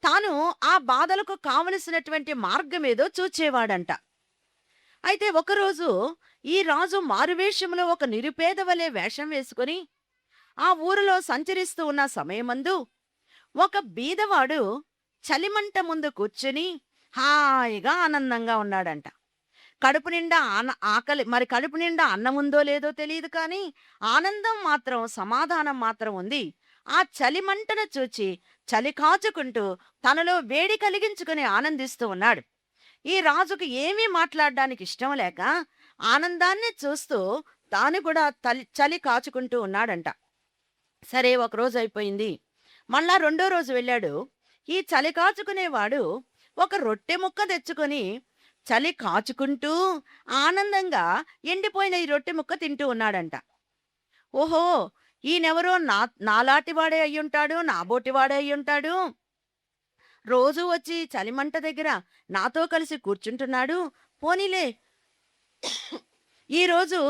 తాను ఆ బాధలకు కావలసినటువంటి మార్గమేదో చూచేవాడంట. అయితే ఒకరోజు ఈ రాజు మారువేషంలో ఒక నిరుపేద వలె వేషం వేసుకొని ఆ ఊరిలో సంచరిస్తూ ఉన్న సమయమందు ఒక బీదవాడు చలిమంట ముందు కూర్చుని హాయిగా ఆనందంగా ఉన్నాడంట. కడుపు నిండా ఆకలి, మరి కడుపు నిండా అన్నం ఉందో లేదో తెలియదు కానీ ఆనందం మాత్రం, సమాధానం మాత్రం ఉంది. ఆ చలిమంటను చూచి చలి కాచుకుంటూ తనలో వేడి కలిగించుకుని ఆనందిస్తూ ఉన్నాడు. ఈ రాజుకు ఏమీ మాట్లాడడానికి ఇష్టం లేక ఆనందాన్ని చూస్తూ తాను కూడా చలి కాచుకుంటూ ఉన్నాడంట. సరే, ఒకరోజు అయిపోయింది. మళ్ళా రెండో రోజు వెళ్ళాడు. ఈ చలి కాచుకునేవాడు ఒక రొట్టె ముక్క తెచ్చుకొని చలి కాచుకుంటూ ఆనందంగా ఎండిపోయిన ఈ రొట్టె ముక్క తింటూ ఉన్నాడంట. ఓహో! ఈయనెవరో నాలాంటివాడే అయ్యుంటాడు, నాబోటివాడే అయ్యుంటాడు. రోజూ వచ్చి చలిమంట దగ్గర నాతో కలిసి కూర్చుంటున్నాడు. పోనీలే, ఈరోజు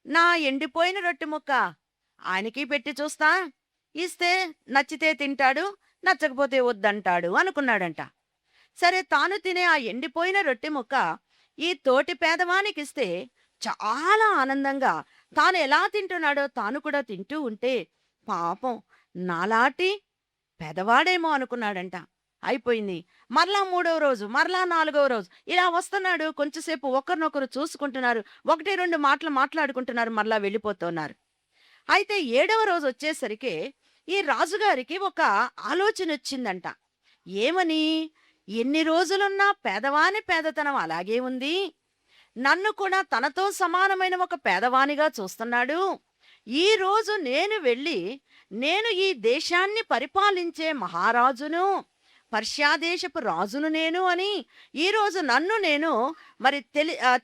నా ఎండిపోయిన రొట్టె ముక్క ఆయనకి పెట్టి చూస్తా. ఇస్తే నచ్చితే తింటాడు, నచ్చకపోతే వద్దంటాడు అనుకున్నాడంట. సరే, తాను తినే ఆ ఎండిపోయిన రొట్టె ముక్క ఈ తోటి పేదవానికిస్తే చాలా ఆనందంగా తాను ఎలా తింటున్నాడో తాను కూడా తింటూ ఉంటే, పాపం నాలాటి పెదవాడేమో అనుకున్నాడంట. అయిపోయింది. మరలా మూడవ రోజు, మరలా నాలుగవ రోజు ఇలా వస్తున్నాడు. కొంచెంసేపు ఒకరినొకరు చూసుకుంటున్నారు. ఒకటి రెండు మాటలు మాట్లాడుకుంటున్నారు. మరలా వెళ్ళిపోతున్నారు. అయితే ఏడవ రోజు వచ్చేసరికి ఈ రాజుగారికి ఒక ఆలోచన వచ్చిందంట. ఏమని? ఎన్ని రోజులున్నా పేదవాని పేదతనం అలాగే ఉంది. నన్ను కూడా తనతో సమానమైన ఒక పేదవానిగా చూస్తున్నాడు. ఈ రోజు నేను వెళ్ళి, నేను ఈ దేశాన్ని పరిపాలించే మహారాజును, పర్షియా దేశపు రాజును నేను అని ఈరోజు నన్ను నేను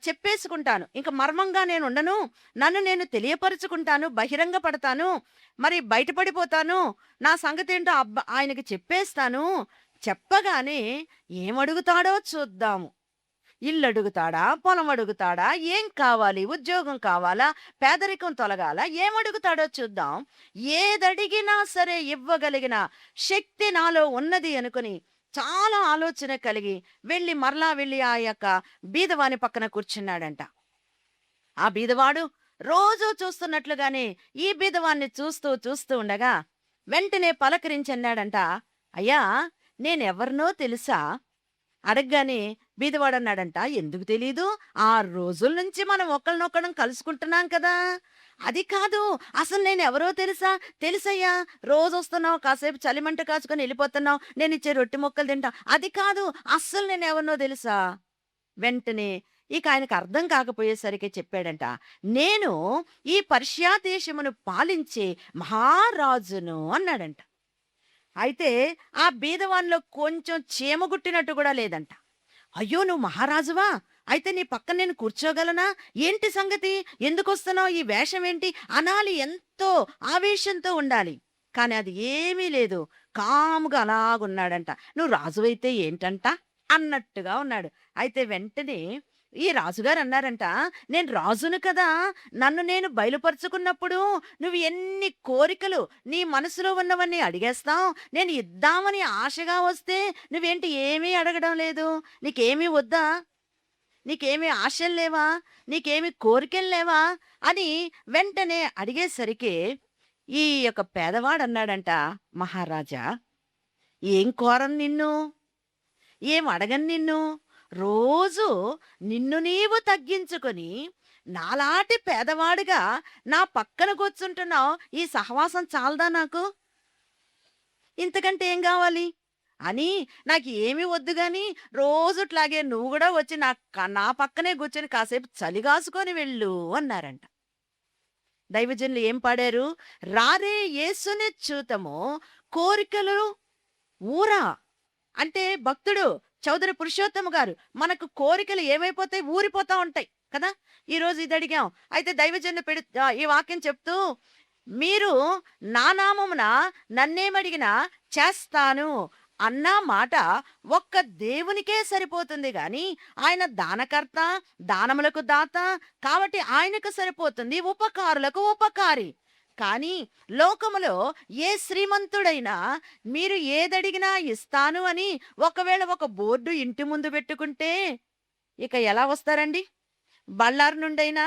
చెప్పేసుకుంటాను. ఇంక మర్మంగా నేను ఉండను. నన్ను నేను తెలియపరుచుకుంటాను, బహిరంగ పడతాను, మరి బయటపడిపోతాను. నా సంగతేంటో ఆయనకి చెప్పేస్తాను. చెప్పగానే ఏమడుగుతాడో చూద్దాము. ఇల్లు అడుగుతాడా, పొలం అడుగుతాడా, ఏం కావాలి, ఉద్యోగం కావాలా, పేదరికం తొలగాల, ఏమడుగుతాడో చూద్దాం. ఏదడిగినా సరే ఇవ్వగలిగిన శక్తి నాలో ఉన్నది అనుకుని చాలా ఆలోచన కలిగి మరలా వెళ్ళి ఆ యొక్క బీదవాని పక్కన కూర్చున్నాడంట. ఆ బీదవాడు రోజూ చూస్తున్నట్లుగానే ఈ బీదవాన్ని చూస్తూ చూస్తూ ఉండగా వెంటనే పలకరించి అన్నాడంట, అయ్యా, నేనెవరినో తెలుసా? అడగగానే బీదవాడన్నాడంట, ఎందుకు తెలీదు? 6 రోజుల నుంచి మనం ఒకళ్ళనొక్కడం కలుసుకుంటున్నాం కదా. అది కాదు, అసలు నేనెవరో తెలుసా? తెలుసయ్యా, రోజొస్తున్నావు, కాసేపు చలిమంట కాచుకొని వెళ్ళిపోతున్నావు, నేనిచ్చే రొట్టె ముక్కలు తింటా. అది కాదు, అస్సలు నేనెవరినో తెలుసా? వెంటనే ఇక ఆయనకు అర్థం కాకపోయేసరికి చెప్పాడంట, నేను ఈ పర్షియా దేశమును పాలించే మహారాజును అన్నాడంట. అయితే ఆ బీదవానిలో కొంచెం చీమగుట్టినట్టు కూడా లేదంట. అయ్యో, నువ్వు మహారాజువా? అయితే నీ పక్కన నేను కూర్చోగలనా? ఏంటి సంగతి? ఎందుకొస్తున్నావు? ఈ వేషం ఏంటి అనాలి, ఎంతో ఆవేశంతో ఉండాలి. కానీ అది ఏమీ లేదు. కాముగా అలాగున్నాడంట. నువ్వు రాజువైతే ఏంటంట అన్నట్టుగా ఉన్నాడు. అయితే వెంటనే ఈ రాజుగారు అన్నారంట, నేను రాజును కదా, నన్ను నేను బయలుపరుచుకున్నప్పుడు నువ్వు ఎన్ని కోరికలు నీ మనసులో ఉన్నవన్నీ అడిగేస్తావు. నేను ఇద్దామని ఆశగా వస్తే నువ్వేంటి ఏమీ అడగడం లేదు? నీకేమీ వద్దా? నీకేమీ ఆశలు లేవా? నీకేమీ కోరికలు లేవా అని వెంటనే అడిగేసరికి ఈ యొక్క పేదవాడు అన్నాడంట, మహారాజా, ఏం కోరను నిన్ను, ఏం అడగను నిన్ను. రోజు నిన్ను నీవు తగ్గించుకొని నాలాటి పేదవాడిగా నా పక్కన కూర్చుంటున్నావు. ఈ సహవాసం చాలదా నాకు? ఇంతకంటే ఏం కావాలి అని నాకు ఏమీ వద్దు గాని రోజుట్లాగే నువ్వు కూడా వచ్చి నా పక్కనే కూర్చొని కాసేపు చలిగాసుకొని వెళ్ళు అన్నారంట. దైవజనులు ఏం పాడారు? రారే యేసుని చూతము కోరికలు ఊరా. అంటే భక్తుడు చౌదరి పురుషోత్తమ గారు, మనకు కోరికలు ఏమైపోతాయి? ఊరిపోతా ఉంటాయి కదా. ఈరోజు ఇది అడిగాం. అయితే దైవజనులు ఈ వాక్యం చెప్తూ, మీరు నా నామమున నన్నేమడిగినా చేస్తాను అన్న మాట ఒక్క దేవునికే సరిపోతుంది గాని ఆయన దానకర్త, దానములకు దాత, కాబట్టి ఆయనకు సరిపోతుంది, ఉపకారులకు ఉపకారి. కానీ లోకములో ఏ శ్రీమంతుడైనా మీరు ఏదడిగినా ఇస్తాను అని ఒకవేళ ఒక బోర్డు ఇంటి ముందు పెట్టుకుంటే ఇక ఎలా వస్తారండి? బళ్ళారు నుండైనా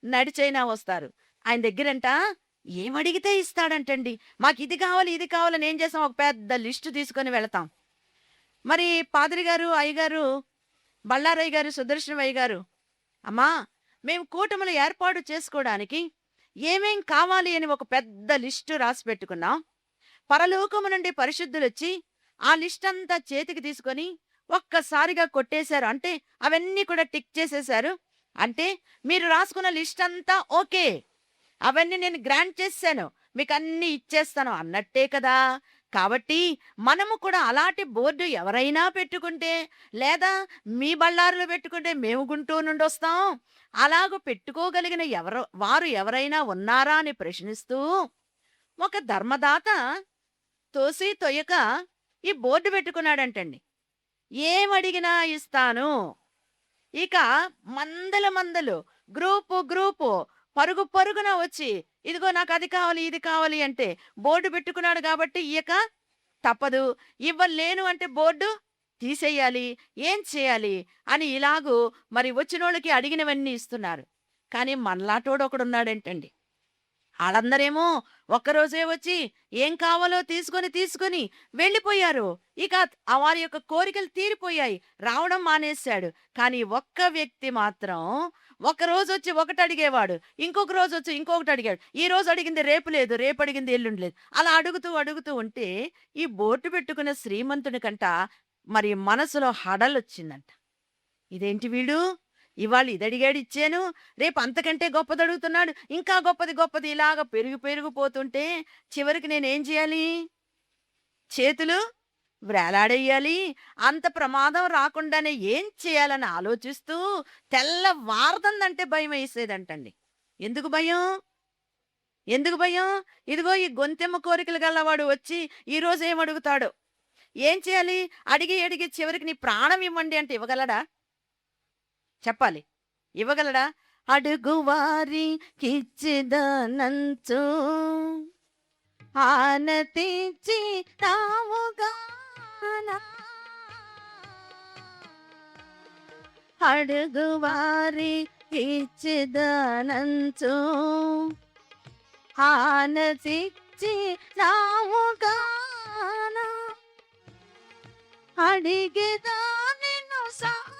నడిచైనా వస్తారు. ఆయన దగ్గరంట ఏమడిగితే ఇస్తాడంటండి. మాకిది కావాలి, ఇది కావాలని ఏం చేసాం, ఒక పెద్ద లిస్టు తీసుకొని వెళతాం. మరి పాదిరి గారు, అయ్యగారు, బళ్ళారయ్య గారు, సుదర్శనమయ్య గారు, అమ్మా మేము కూటములు ఏర్పాటు చేసుకోవడానికి ఏమేం కావాలి అని ఒక పెద్ద లిస్టు రాసి పెట్టుకున్నాం. పరలోకము నుండి పరిశుద్ధులొచ్చి ఆ లిస్ట్ అంతా చేతికి తీసుకొని ఒక్కసారిగా కొట్టేశారు. అంటే అవన్నీ కూడా టిక్ చేసేశారు. అంటే మీరు రాసుకున్న లిస్ట్ అంతా ఓకే, అవన్నీ నేను గ్రాంట్ చేశాను, మీకు అన్ని ఇచ్చేస్తాను అన్నట్టే కదా. కాబట్టి మనము కూడా అలాంటి బోర్డు ఎవరైనా పెట్టుకుంటే, లేదా మీ బళ్ళారులో పెట్టుకుంటే మేము గుంటూరు నుండి వస్తాం, అలాగ పెట్టుకోగలిగిన వారు ఎవరైనా ఉన్నారా అని ప్రశ్నిస్తూ ఒక ధర్మదాత తోసి తొయ్యక ఈ బోర్డు పెట్టుకున్నాడంటండి. ఏమడిగినా ఇస్తాను. ఇక మందల మందలు, గ్రూపు గ్రూపు, పరుగు పరుగున వచ్చి ఇదిగో నాకు అది కావాలి, ఇది కావాలి అంటే బోర్డు పెట్టుకున్నాడు కాబట్టి ఇయ్యక తప్పదు. ఇవ్వలేను అంటే బోర్డు తీసేయాలి. ఏం చేయాలి అని ఇలాగూ మరి వచ్చినోళ్ళకి అడిగినవన్నీ ఇస్తున్నారు. కానీ మనలాటోడు ఒకడున్నాడేంటండి, ఆళ్ళందరేమో ఒక్కరోజే వచ్చి ఏం కావాలో తీసుకొని వెళ్ళిపోయారు. ఇక వారి యొక్క కోరికలు తీరిపోయాయి. రావడం మానేశాడు. కానీ ఒక్క వ్యక్తి మాత్రం ఒకరోజొచ్చి ఒకటి అడిగేవాడు, ఇంకొక రోజొచ్చి ఇంకొకటి అడిగాడు. ఈ రోజు అడిగింది రేపు లేదు, రేపు అడిగింది ఎల్లుండి లేదు. అలా అడుగుతూ ఉంటే ఈ బోర్డు పెట్టుకున్న శ్రీమంతుని కంట మరి మనసులో హడలొచ్చిందంట. ఇదేంటి వీడు ఇవాళ ఇదడిగాడు ఇచ్చాను, రేపు అంతకంటే గొప్పది అడుగుతున్నాడు, ఇంకా గొప్పది ఇలాగ పెరిగిపోతుంటే చివరికి నేనేం చేయాలి? చేతులు వ్రేలాడేయాలి. అంత ప్రమాదం రాకుండానే ఏం చేయాలని ఆలోచిస్తూ తెల్లవారుతుందంటే భయం వేసేదంటండి. ఎందుకు భయం? ఎందుకు భయం? ఇదిగో ఈ గొంతెమ్మ కోరికలు గలవాడు వచ్చి ఈరోజు ఏమడుగుతాడో, ఏం చేయాలి? అడిగి చివరికి నీ ప్రాణం ఇవ్వండి అంటే ఇవ్వగలడా? చెప్పాలి, ఇవ్వగలడా? అడుగువారికిచ్చిదనంచు ఆనతిచ్చి తావుగానా, అడుగువారికిచ్చిదనంచు ఆనతిచ్చి తావుగానా, అడిగేదా నిన్ను సాయం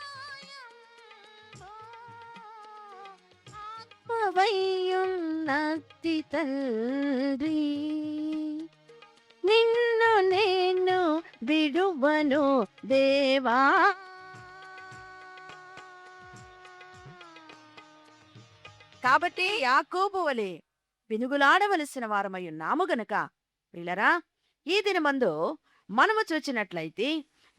ఆత్మవయ్యున్నతి తండ్రి, నిన్ను నేను విడువను దేవా. కాబట్టి యాకోబు వలె వినుగులాడవలసిన వారమై ఉన్నాము గనక ప్రియులరా, ఈ దినమందు మనము చూచినట్లయితే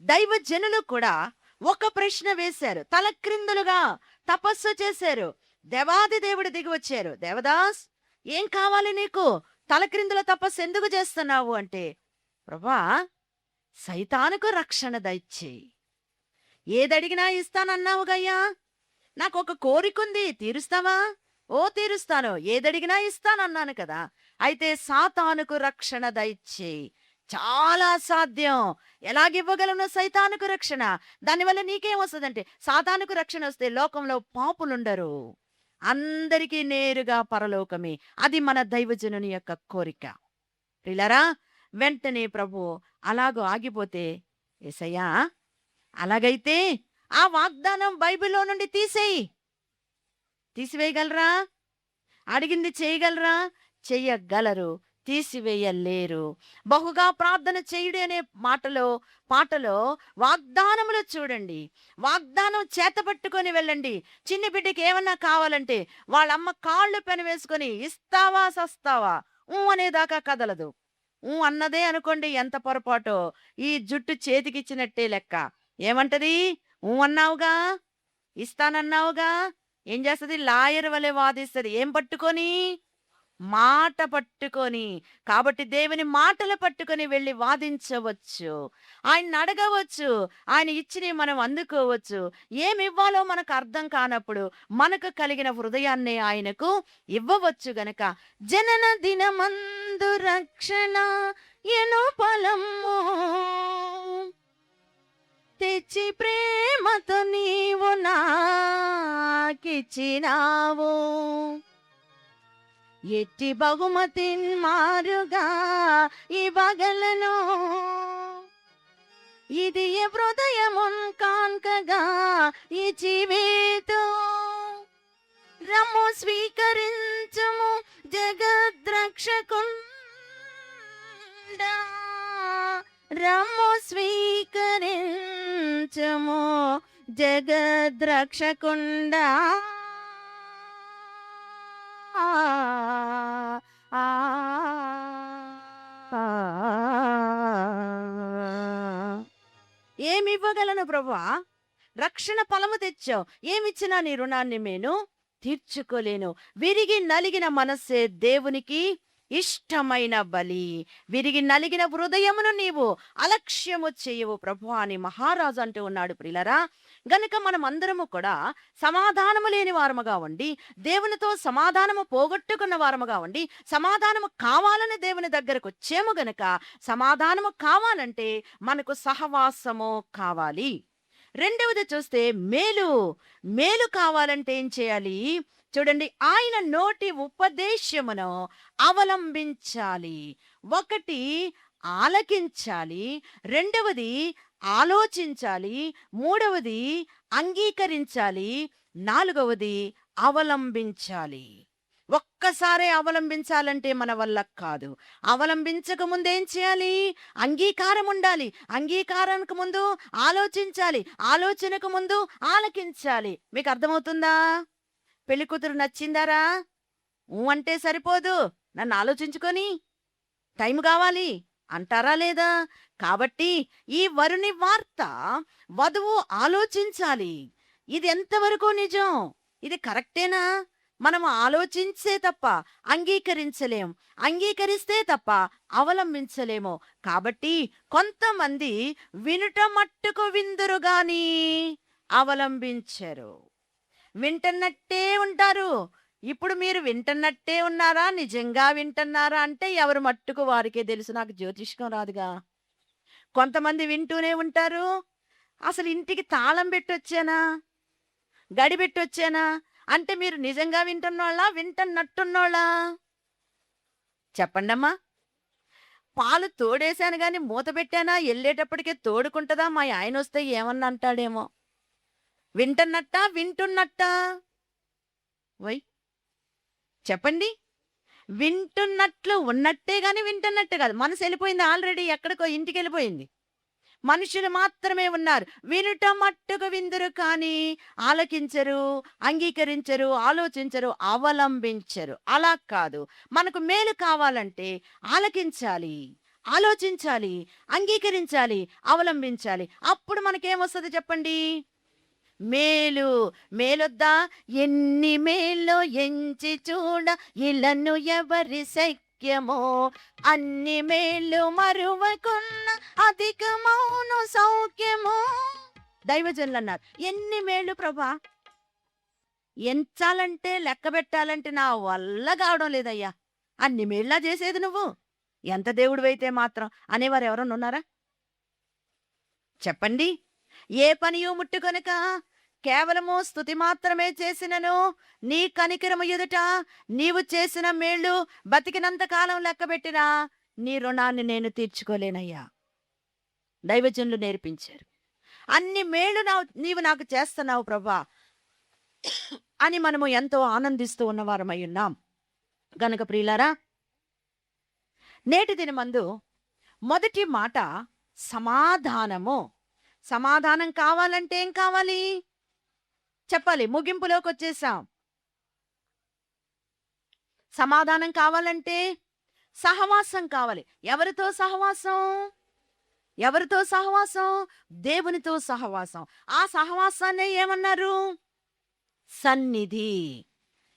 దైవజనులు కూడా ఒక ప్రశ్న వేశారు. తలక్రిందులుగా తపస్సు చేశారు. దేవాది దేవుడు దిగి వచ్చారు. దేవదాస్, ఏం కావాలి నీకు? తలక్రిందుల తపస్సు ఎందుకు చేస్తున్నావు అంటే, ప్రభా సైతానుకు రక్షణ దయచేయి. ఏదడిగినా ఇస్తానన్నావు గయ్యా, నాకు ఒక కోరికుంది, తీరుస్తావా? ఓ తీరుస్తాను. ఏదడిగినా ఇస్తానన్నాను కదా. అయితే సాతానుకు రక్షణ దయచేయి. చాలా అసాధ్యం. ఎలాగివ్వగలను సైతానుకు రక్షణ? దానివల్ల నీకేం వస్తుందంటే, సాతానుకు రక్షణ వస్తే లోకంలో పాపులుండరు, అందరికీ నేరుగా పరలోకమే. అది మన దైవజనుని యొక్క కోరిక. ప్రియులారా, వెంటనే ప్రభు అలాగూ ఆగిపోతే, యేసయ్యా అలాగైతే ఆ వాగ్దానం బైబిల్లో నుండి తీసివేయగలరా? అడిగింది చేయగలరా? చెయ్యగలరు, తీసివేయలేరు. బహుగా ప్రార్థన చేయుడి అనే పాటలో వాగ్దానములు చూడండి. వాగ్దానం చేతపట్టుకొని వెళ్ళండి. చిన్ని బిడ్డకి ఏమన్నా కావాలంటే వాళ్ళమ్మ కాళ్ళు పెనవేసుకొని ఇస్తావా సస్తావా అనేదాకా కదలదు. అన్నదే అనుకోండి, ఎంత పొరపాటో. ఈ జుట్టు చేతికిచ్చినట్టే లెక్క. ఏమంటది? అన్నావుగా, ఇస్తానన్నావుగా. ఏం చేస్తుంది? లాయర్ వలె వాదిస్తుంది. ఏం పట్టుకొని? మాట పట్టుకొని, కాబట్టి దేవుని మాటలు పట్టుకొని వెళ్లి వాదించవచ్చు. ఆయన్ని అడగవచ్చు. ఆయన ఇచ్చినవి మనం అందుకోవచ్చు. ఏమివ్వాలో మనకు అర్థం కానప్పుడు మనకు కలిగిన హృదయాన్ని ఆయనకు ఇవ్వవచ్చు గనక జనన దినమందు రక్షణ ఎను ఫలము తెచ్చి ప్రేమతో నీవు నాకిచ్చినావు. ఎట్టి బహుమతి మారుగా ఇవ్వగలను. ఇది హృదయమున్ కాన్కగా ఈ జీవితం. రమ్ము స్వీకరించుము జగద్రక్షకుండా. రమ్ము స్వీకరించుము జగద్రక్షకుండా. ఆ ఆ ఏమివ్వగలను ప్రభువా? రక్షణ ఫలము తెచ్చావు. ఏమిచ్చినా నీ రుణాన్ని నేను తీర్చుకోలేను. విరిగి నలిగిన మనస్సే దేవునికి ఇష్టమైన బలి. విరిగి నలిగిన హృదయమును నీవు అలక్ష్యము చేయవు ప్రభువా అని మహారాజు అంటూ ఉన్నాడు ప్రియులరా. గనుక మనం అందరము కూడా సమాధానము లేని వారముగా ఉండి, దేవునితో సమాధానము పోగొట్టుకున్న వారముగా ఉండి, సమాధానము కావాలని దేవుని దగ్గరకు వచ్చేము గనక సమాధానము కావాలంటే మనకు సహవాసము కావాలి. రెండవది చూస్తే మేలు. మేలు కావాలంటే ఏం చేయాలి? చూడండి, ఆయన నోటి ఉపదేశమును అవలంబించాలి. ఒకటి ఆలకించాలి, రెండవది ఆలోచించాలి, మూడవది అంగీకరించాలి, నాలుగవది అవలంబించాలి. ఒక్కసారే అవలంబించాలంటే మన వల్ల కాదు. అవలంబించక ముందు ఏం చేయాలి? అంగీకారం ఉండాలి. అంగీకారానికి ముందు ఆలోచించాలి. ఆలోచనకు ముందు ఆలకించాలి. మీకు అర్థమవుతుందా? పెళ్లి కూతురు నచ్చిందారా? అంటే సరిపోదు, నన్ను ఆలోచించుకొని టైం కావాలి అంటారా లేదా? కాబట్టి ఈ వరుని వార్త వధువు ఆలోచించాలి. ఇది ఎంతవరకు నిజం? ఇది కరెక్టేనా? మనము ఆలోచించే తప్ప అంగీకరించలేం. అంగీకరిస్తే తప్ప అవలంబించలేము. కాబట్టి కొంతమంది వినుట మట్టుకు విందురు గాని అవలంబించరు. వింటున్నట్టే ఉంటారు. ఇప్పుడు మీరు వింటున్నట్టే ఉన్నారా, నిజంగా వింటున్నారా అంటే ఎవరు మట్టుకు వారికే తెలుసు. నాకు జ్యోతిష్కం రాదుగా. కొంతమంది వింటూనే ఉంటారు. అసలు ఇంటికి తాళం పెట్టొచ్చానా, గడి పెట్టొచ్చానా అంటే మీరు నిజంగా వింటున్నోళ్ళా, వింటున్నట్టున్నోళ్ళా? చెప్పండమ్మా. పాలు తోడేశాను గాని మూత పెట్టానా, వెళ్ళేటప్పటికే తోడుకుంటదా, మా ఆయన వస్తే ఏమన్నా అంటాడేమో. వింటున్నట్టా, వింటున్నట్టా? వై చెప్పండి. వింటున్నట్లు ఉన్నట్టే గాని వింటున్నట్టు కాదు. మనసు వెళ్ళిపోయింది ఆల్రెడీ, ఎక్కడికో ఇంటికి వెళ్ళిపోయింది. మనుషులు మాత్రమే ఉన్నారు. వినుట మట్టుకు విందురు కానీ ఆలకించరు, అంగీకరించరు, ఆలోచించరు, అవలంబించరు. అలా కాదు. మనకు మేలు కావాలంటే ఆలకించాలి, ఆలోచించాలి, అంగీకరించాలి, అవలంబించాలి. అప్పుడు మనకేమొస్తుంది చెప్పండి? మేలు. మేలొద్దా? ఎన్ని మేలో ఎంచి చూడ ఇలను ఎవరి శక్యమో, అన్ని మేలు మరువకున్న అధికమౌను సౌఖ్యమో. దైవజనులు అన్నారు, ఎన్ని మేలు ప్రభా, ఎంచాలంటే లెక్క పెట్టాలంటే నా వల్ల కావడం లేదయ్యా. అన్ని మేళ్ళా చేసేది నువ్వు, ఎంత దేవుడివైతే మాత్రం అనేవారు ఎవరన్నా ఉన్నారా? చెప్పండి. ఏ పనియు ముట్టుకొనక కేవలము స్తుతి మాత్రమే చేసినను నీ కనికరము ఎదుట నీవు చేసిన మేళ్ళు బతికినంత కాలం లెక్కబెట్టినా నీ రుణాన్ని నేను తీర్చుకోలేనయ్యా. దైవజనులు నేర్పించారు. అన్ని మేళ్ళు నీవు నాకు చేస్తున్నావు ప్రభా అని మనము ఎంతో ఆనందిస్తూ ఉన్నవారమై ఉన్నాం. గనుక ప్రియులారా, నేటి దినమందు మొదటి మాట సమాధానము. సమాధానం కావాలంటే ఏం కావాలి చెప్పాలి. ముగింపులోకి వచ్చేసాం. సమాధానం కావాలంటే సహవాసం కావాలి. ఎవరితో సహవాసం? ఎవరితో సహవాసం? దేవునితో సహవాసం. ఆ సహవాసాన్నే ఏమన్నారు? సన్నిధి.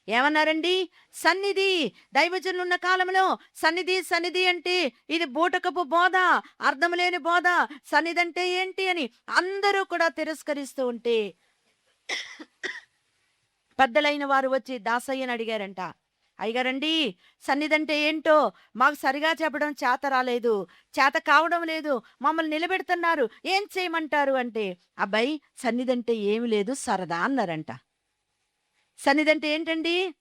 ఏమన్నారండి? సన్నిధి. దైవజనులున్న కాలంలో సన్నిధి, సన్నిధి అంటే ఇది బూటకపు బోధ, అర్థం లేని బోధ. సన్నిధంటే ఏంటి అని అందరూ కూడా తిరస్కరిస్తూ ఉంటే, పెద్దలైన వారు వచ్చి దాసయ్యని అడిగారంట. అయ్యగారండి, సన్నిధంటే ఏంటో మాకు సరిగా చెప్పడం చేత రాలేదు, చేత కావడం లేదు, మమ్మల్ని నిలబెడుతున్నారు, ఏం చేయమంటారు అంటే, అబ్బాయి సన్నిధంటే ఏమి లేదు సరదా అన్నారంట. సన్నిధంటే ఏంటండి?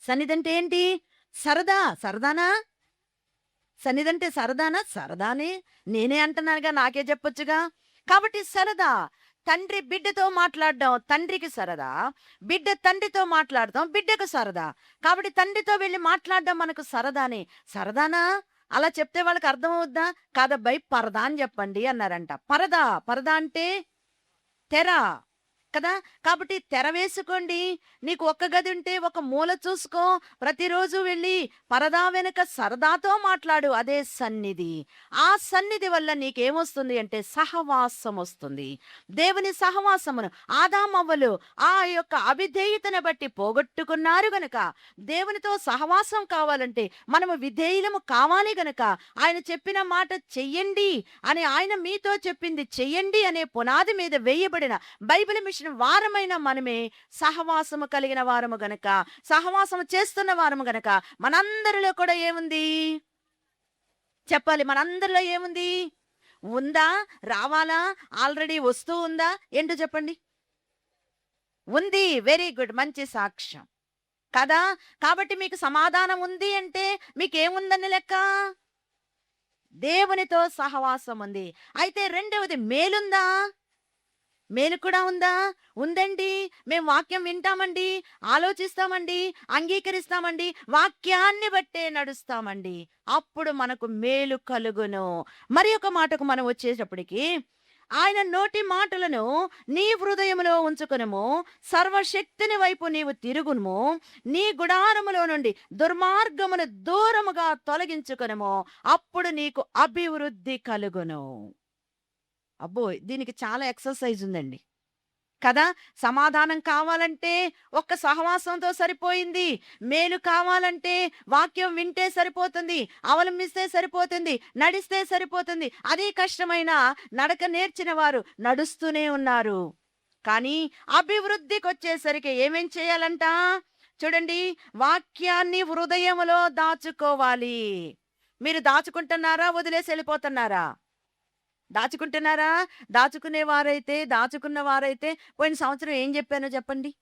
సన్నిధంటే ఏంటి? సరదా. సరదానా? సన్నిధంటే సరదానా? సరదానే. నేనే అంటున్నానుగా, నాకే చెప్పొచ్చుగా. కాబట్టి సరదా. తండ్రి బిడ్డతో మాట్లాడడం తండ్రికి సరదా. బిడ్డ తండ్రితో మాట్లాడడం బిడ్డకు సరదా. కాబట్టి తండ్రితో వెళ్ళి మాట్లాడడం మనకు సరదానే. సరదానా? అలా చెప్తే వాళ్ళకి అర్థమవుద్దా? కాదబ్బాయి పరదా అని చెప్పండి అన్నారంట. పరదా. పరదా అంటే తెర కదా. కాబట్టి తెర వేసుకోండి. నీకు ఒక్క గది ఉంటే ఒక మూల చూసుకో. ప్రతిరోజు వెళ్ళి పరదా వెనుక సరదాతో మాట్లాడు. అదే సన్నిధి. ఆ సన్నిధి వల్ల నీకేమొస్తుంది అంటే సహవాసం వస్తుంది. దేవుని సహవాసమును ఆదామవ్వలు ఆ యొక్క అవిధేయతను బట్టి పోగొట్టుకున్నారు గనుక, దేవునితో సహవాసం కావాలంటే మనము విధేయులము కావాలి గనుక, ఆయన చెప్పిన మాట చెయ్యండి అని, ఆయన మీతో చెప్పింది చెయ్యండి అనే పునాది మీద వేయబడిన బైబిల్ మిషన్ వారమైన మనమే సహవాసము కలిగిన వారము గనక, సహవాసము చేస్తున్న వారము గనక, మనందరిలో కూడా ఏముంది చెప్పాలి? మనందరిలో ఏముంది? ఉందా? రావాలా? ఆల్రెడీ వస్తూ ఉందా? ఏంటో చెప్పండి. ఉంది. Very good. మంచి సాక్ష్యం కదా. కాబట్టి మీకు సమాధానం ఉంది అంటే మీకేముందని లెక్క? దేవునితో సహవాసం ఉంది. అయితే రెండవది మేలుందా? మేలు కూడా ఉందా? ఉందండి. మేము వాక్యం వింటామండి, ఆలోచిస్తామండి, అంగీకరిస్తామండి, వాక్యాన్ని బట్టే నడుస్తామండి. అప్పుడు మనకు మేలు కలుగును. మరి ఒక మాటకు మనం వచ్చేటప్పటికి, ఆయన నోటి మాటలను నీ హృదయములో ఉంచుకొనుము, సర్వశక్తిని వైపు నీవు తిరుగుము, నీ గుడారములో నుండి దుర్మార్గమును దూరముగా తొలగించుకొనుము, అప్పుడు నీకు అభివృద్ధి కలుగును. అబ్బో! దీనికి చాలా ఎక్సర్సైజ్ ఉందండి. కదా. సమాధానం కావాలంటే ఒక్క సహవాసంతో సరిపోయింది. మేలు కావాలంటే వాక్యం వింటే సరిపోతుంది, అవలంబిస్తే సరిపోతుంది, నడిస్తే సరిపోతుంది. అదే కష్టమైన నడక నేర్చిన వారు నడుస్తూనే ఉన్నారు. కానీ అభివృద్ధికొచ్చేసరికి ఏమేం చేయాలంట? చూడండి, వాక్యాన్ని హృదయములో దాచుకోవాలి. మీరు దాచుకుంటున్నారా? వదిలేసి వెళ్ళిపోతున్నారా? దాచుకుంటున్నారా? దాచుకున్న వారైతే పోయిన సంవత్సరం ఏం చెప్పానో చెప్పండి.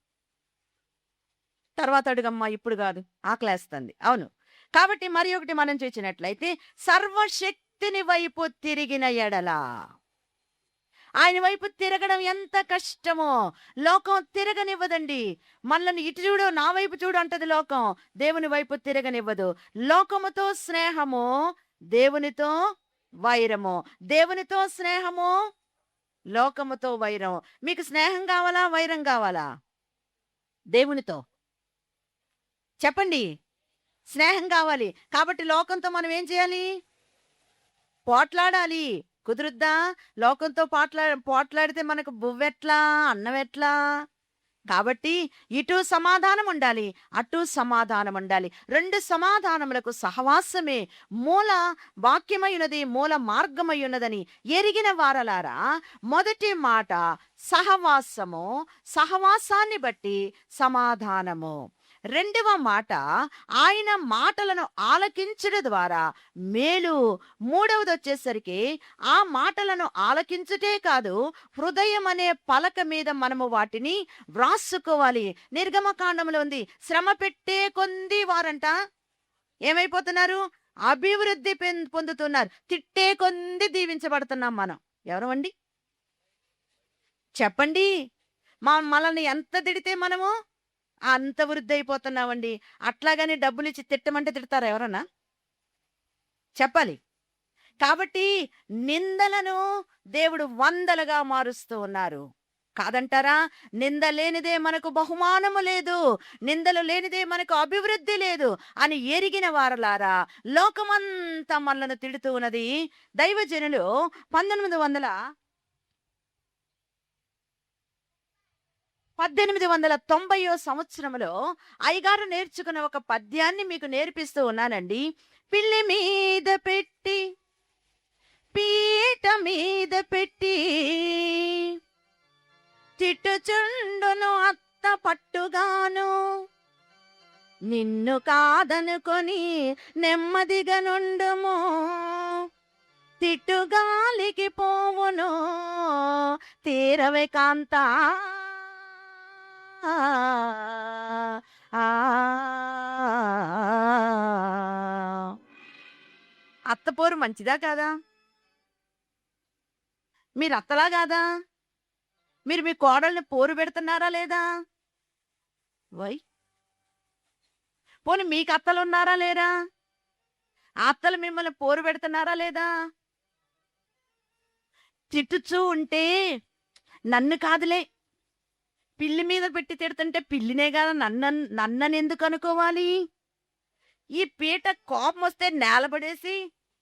తర్వాత అడుగమ్మా, ఇప్పుడు కాదు, ఆకలేస్తుంది. అవును. కాబట్టి మరి ఒకటి మనం చూసినట్లయితే, సర్వశక్తిని వైపు తిరిగిన ఎడల, ఆయన వైపు తిరగడం ఎంత కష్టమో. లోకం తిరగనివ్వదండి. మనల్ని ఇటు చూడు, నా వైపు చూడు అంటది లోకం. దేవుని వైపు తిరగనివ్వదు. లోకముతో స్నేహము, దేవునితో వైరము. దేవునితో స్నేహము, లోకముతో వైరం. మీకు స్నేహం కావాలా? వైరం కావాలా? దేవునితో చెప్పండి. స్నేహం కావాలి. కాబట్టి లోకంతో మనం ఏం చేయాలి? పోట్లాడాలి. కుదురుద్దా? లోకంతో పోట్లాడితే మనకు బువ్వెట్లా? అన్నమెట్లా? కాబట్టి ఇటు సమాధానం ఉండాలి, అటు సమాధానం ఉండాలి. రెండు సమాధానములకు సహవాసమే మూల వాక్యమయున్నది, మూల మార్గమయున్నదని ఎరిగిన వారలారా, మొదటి మాట సహవాసము, సహవాసాన్ని బట్టి సమాధానము. రెండవ మాట ఆయన మాటలను ఆలకించడం ద్వారా మేలు. మూడవది వచ్చేసరికి ఆ మాటలను ఆలకించుటే కాదు, హృదయం అనే పలక మీద మనము వాటిని వ్రాసుకోవాలి. నిర్గమకాండంలో ఉంది, శ్రమ పెట్టే కొంది వారంట ఏమైపోతున్నారు? అభివృద్ధి పొందుతున్నారు. తిట్టే కొంది దీవించబడుతున్నాం మనం. ఎవరమండి చెప్పండి? మనల్ని ఎంత తిడితే మనము అంత వృద్ధి అయిపోతున్నామండి. అట్లాగని డబ్బులిచ్చి తిట్టమంటే తిడతారా ఎవరన్నా? చెప్పాలి. కాబట్టి నిందలను దేవుడు వందలుగా మారుస్తూ ఉన్నారు. కాదంటారా? నింద లేనిదే మనకు బహుమానము లేదు, నిందలు లేనిదే మనకు అభివృద్ధి లేదు అని ఎరిగిన వారలారా, లోకమంతా మనలను తిడుతూ ఉన్నది. దైవజనులు 19 1890 సంవత్సరంలో అయ్యగారు నేర్చుకున్న ఒక పద్యాన్ని మీకు నేర్పిస్తూ ఉన్నానండి. పిల్లి మీద పెట్టి పీట మీద పెట్టి తిట్టుచుండును అత్త పట్టుగాను నిన్ను కాదనుకొని నెమ్మదిగా నుండుము తిట్టుగాలికి పోవును తీరవే కాంత అత్తపోరు మంచిదా కాదా? మీరు అత్తలా కాదా? మీరు మీ కోడల్ని పోరు పెడుతున్నారా లేదా? వై పోనీ మీకు అత్తలున్నారా లేరా? ఆ అత్తలు మిమ్మల్ని పోరు పెడుతున్నారా లేదా? తిట్టుచూ ఉంటే నన్ను కాదులే, పిల్లి మీద పెట్టి తిడుతుంటే పిల్లినే కదా నన్నని ఎందుకు అనుకోవాలి? ఈ పీట కోపం వస్తే నేలబడేసి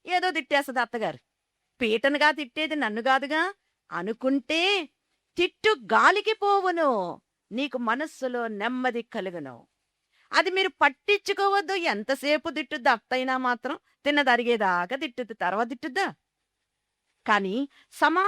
ఏదో తిట్టేస్తుంది అత్తగారు. పీటనుగా తిట్టేది నన్ను కాదుగా అనుకుంటే తిట్టు గాలికి పోవును నీకు మనస్సులో నెమ్మది కలుగును. అది మీరు పట్టించుకోవద్దు. ఎంతసేపు తిట్టుద్ది అత్తయినా మాత్రం తిన్నదరిగేదాకా తిట్టుద్ది, తర్వాత తిట్టుద్దా? కానీ సమా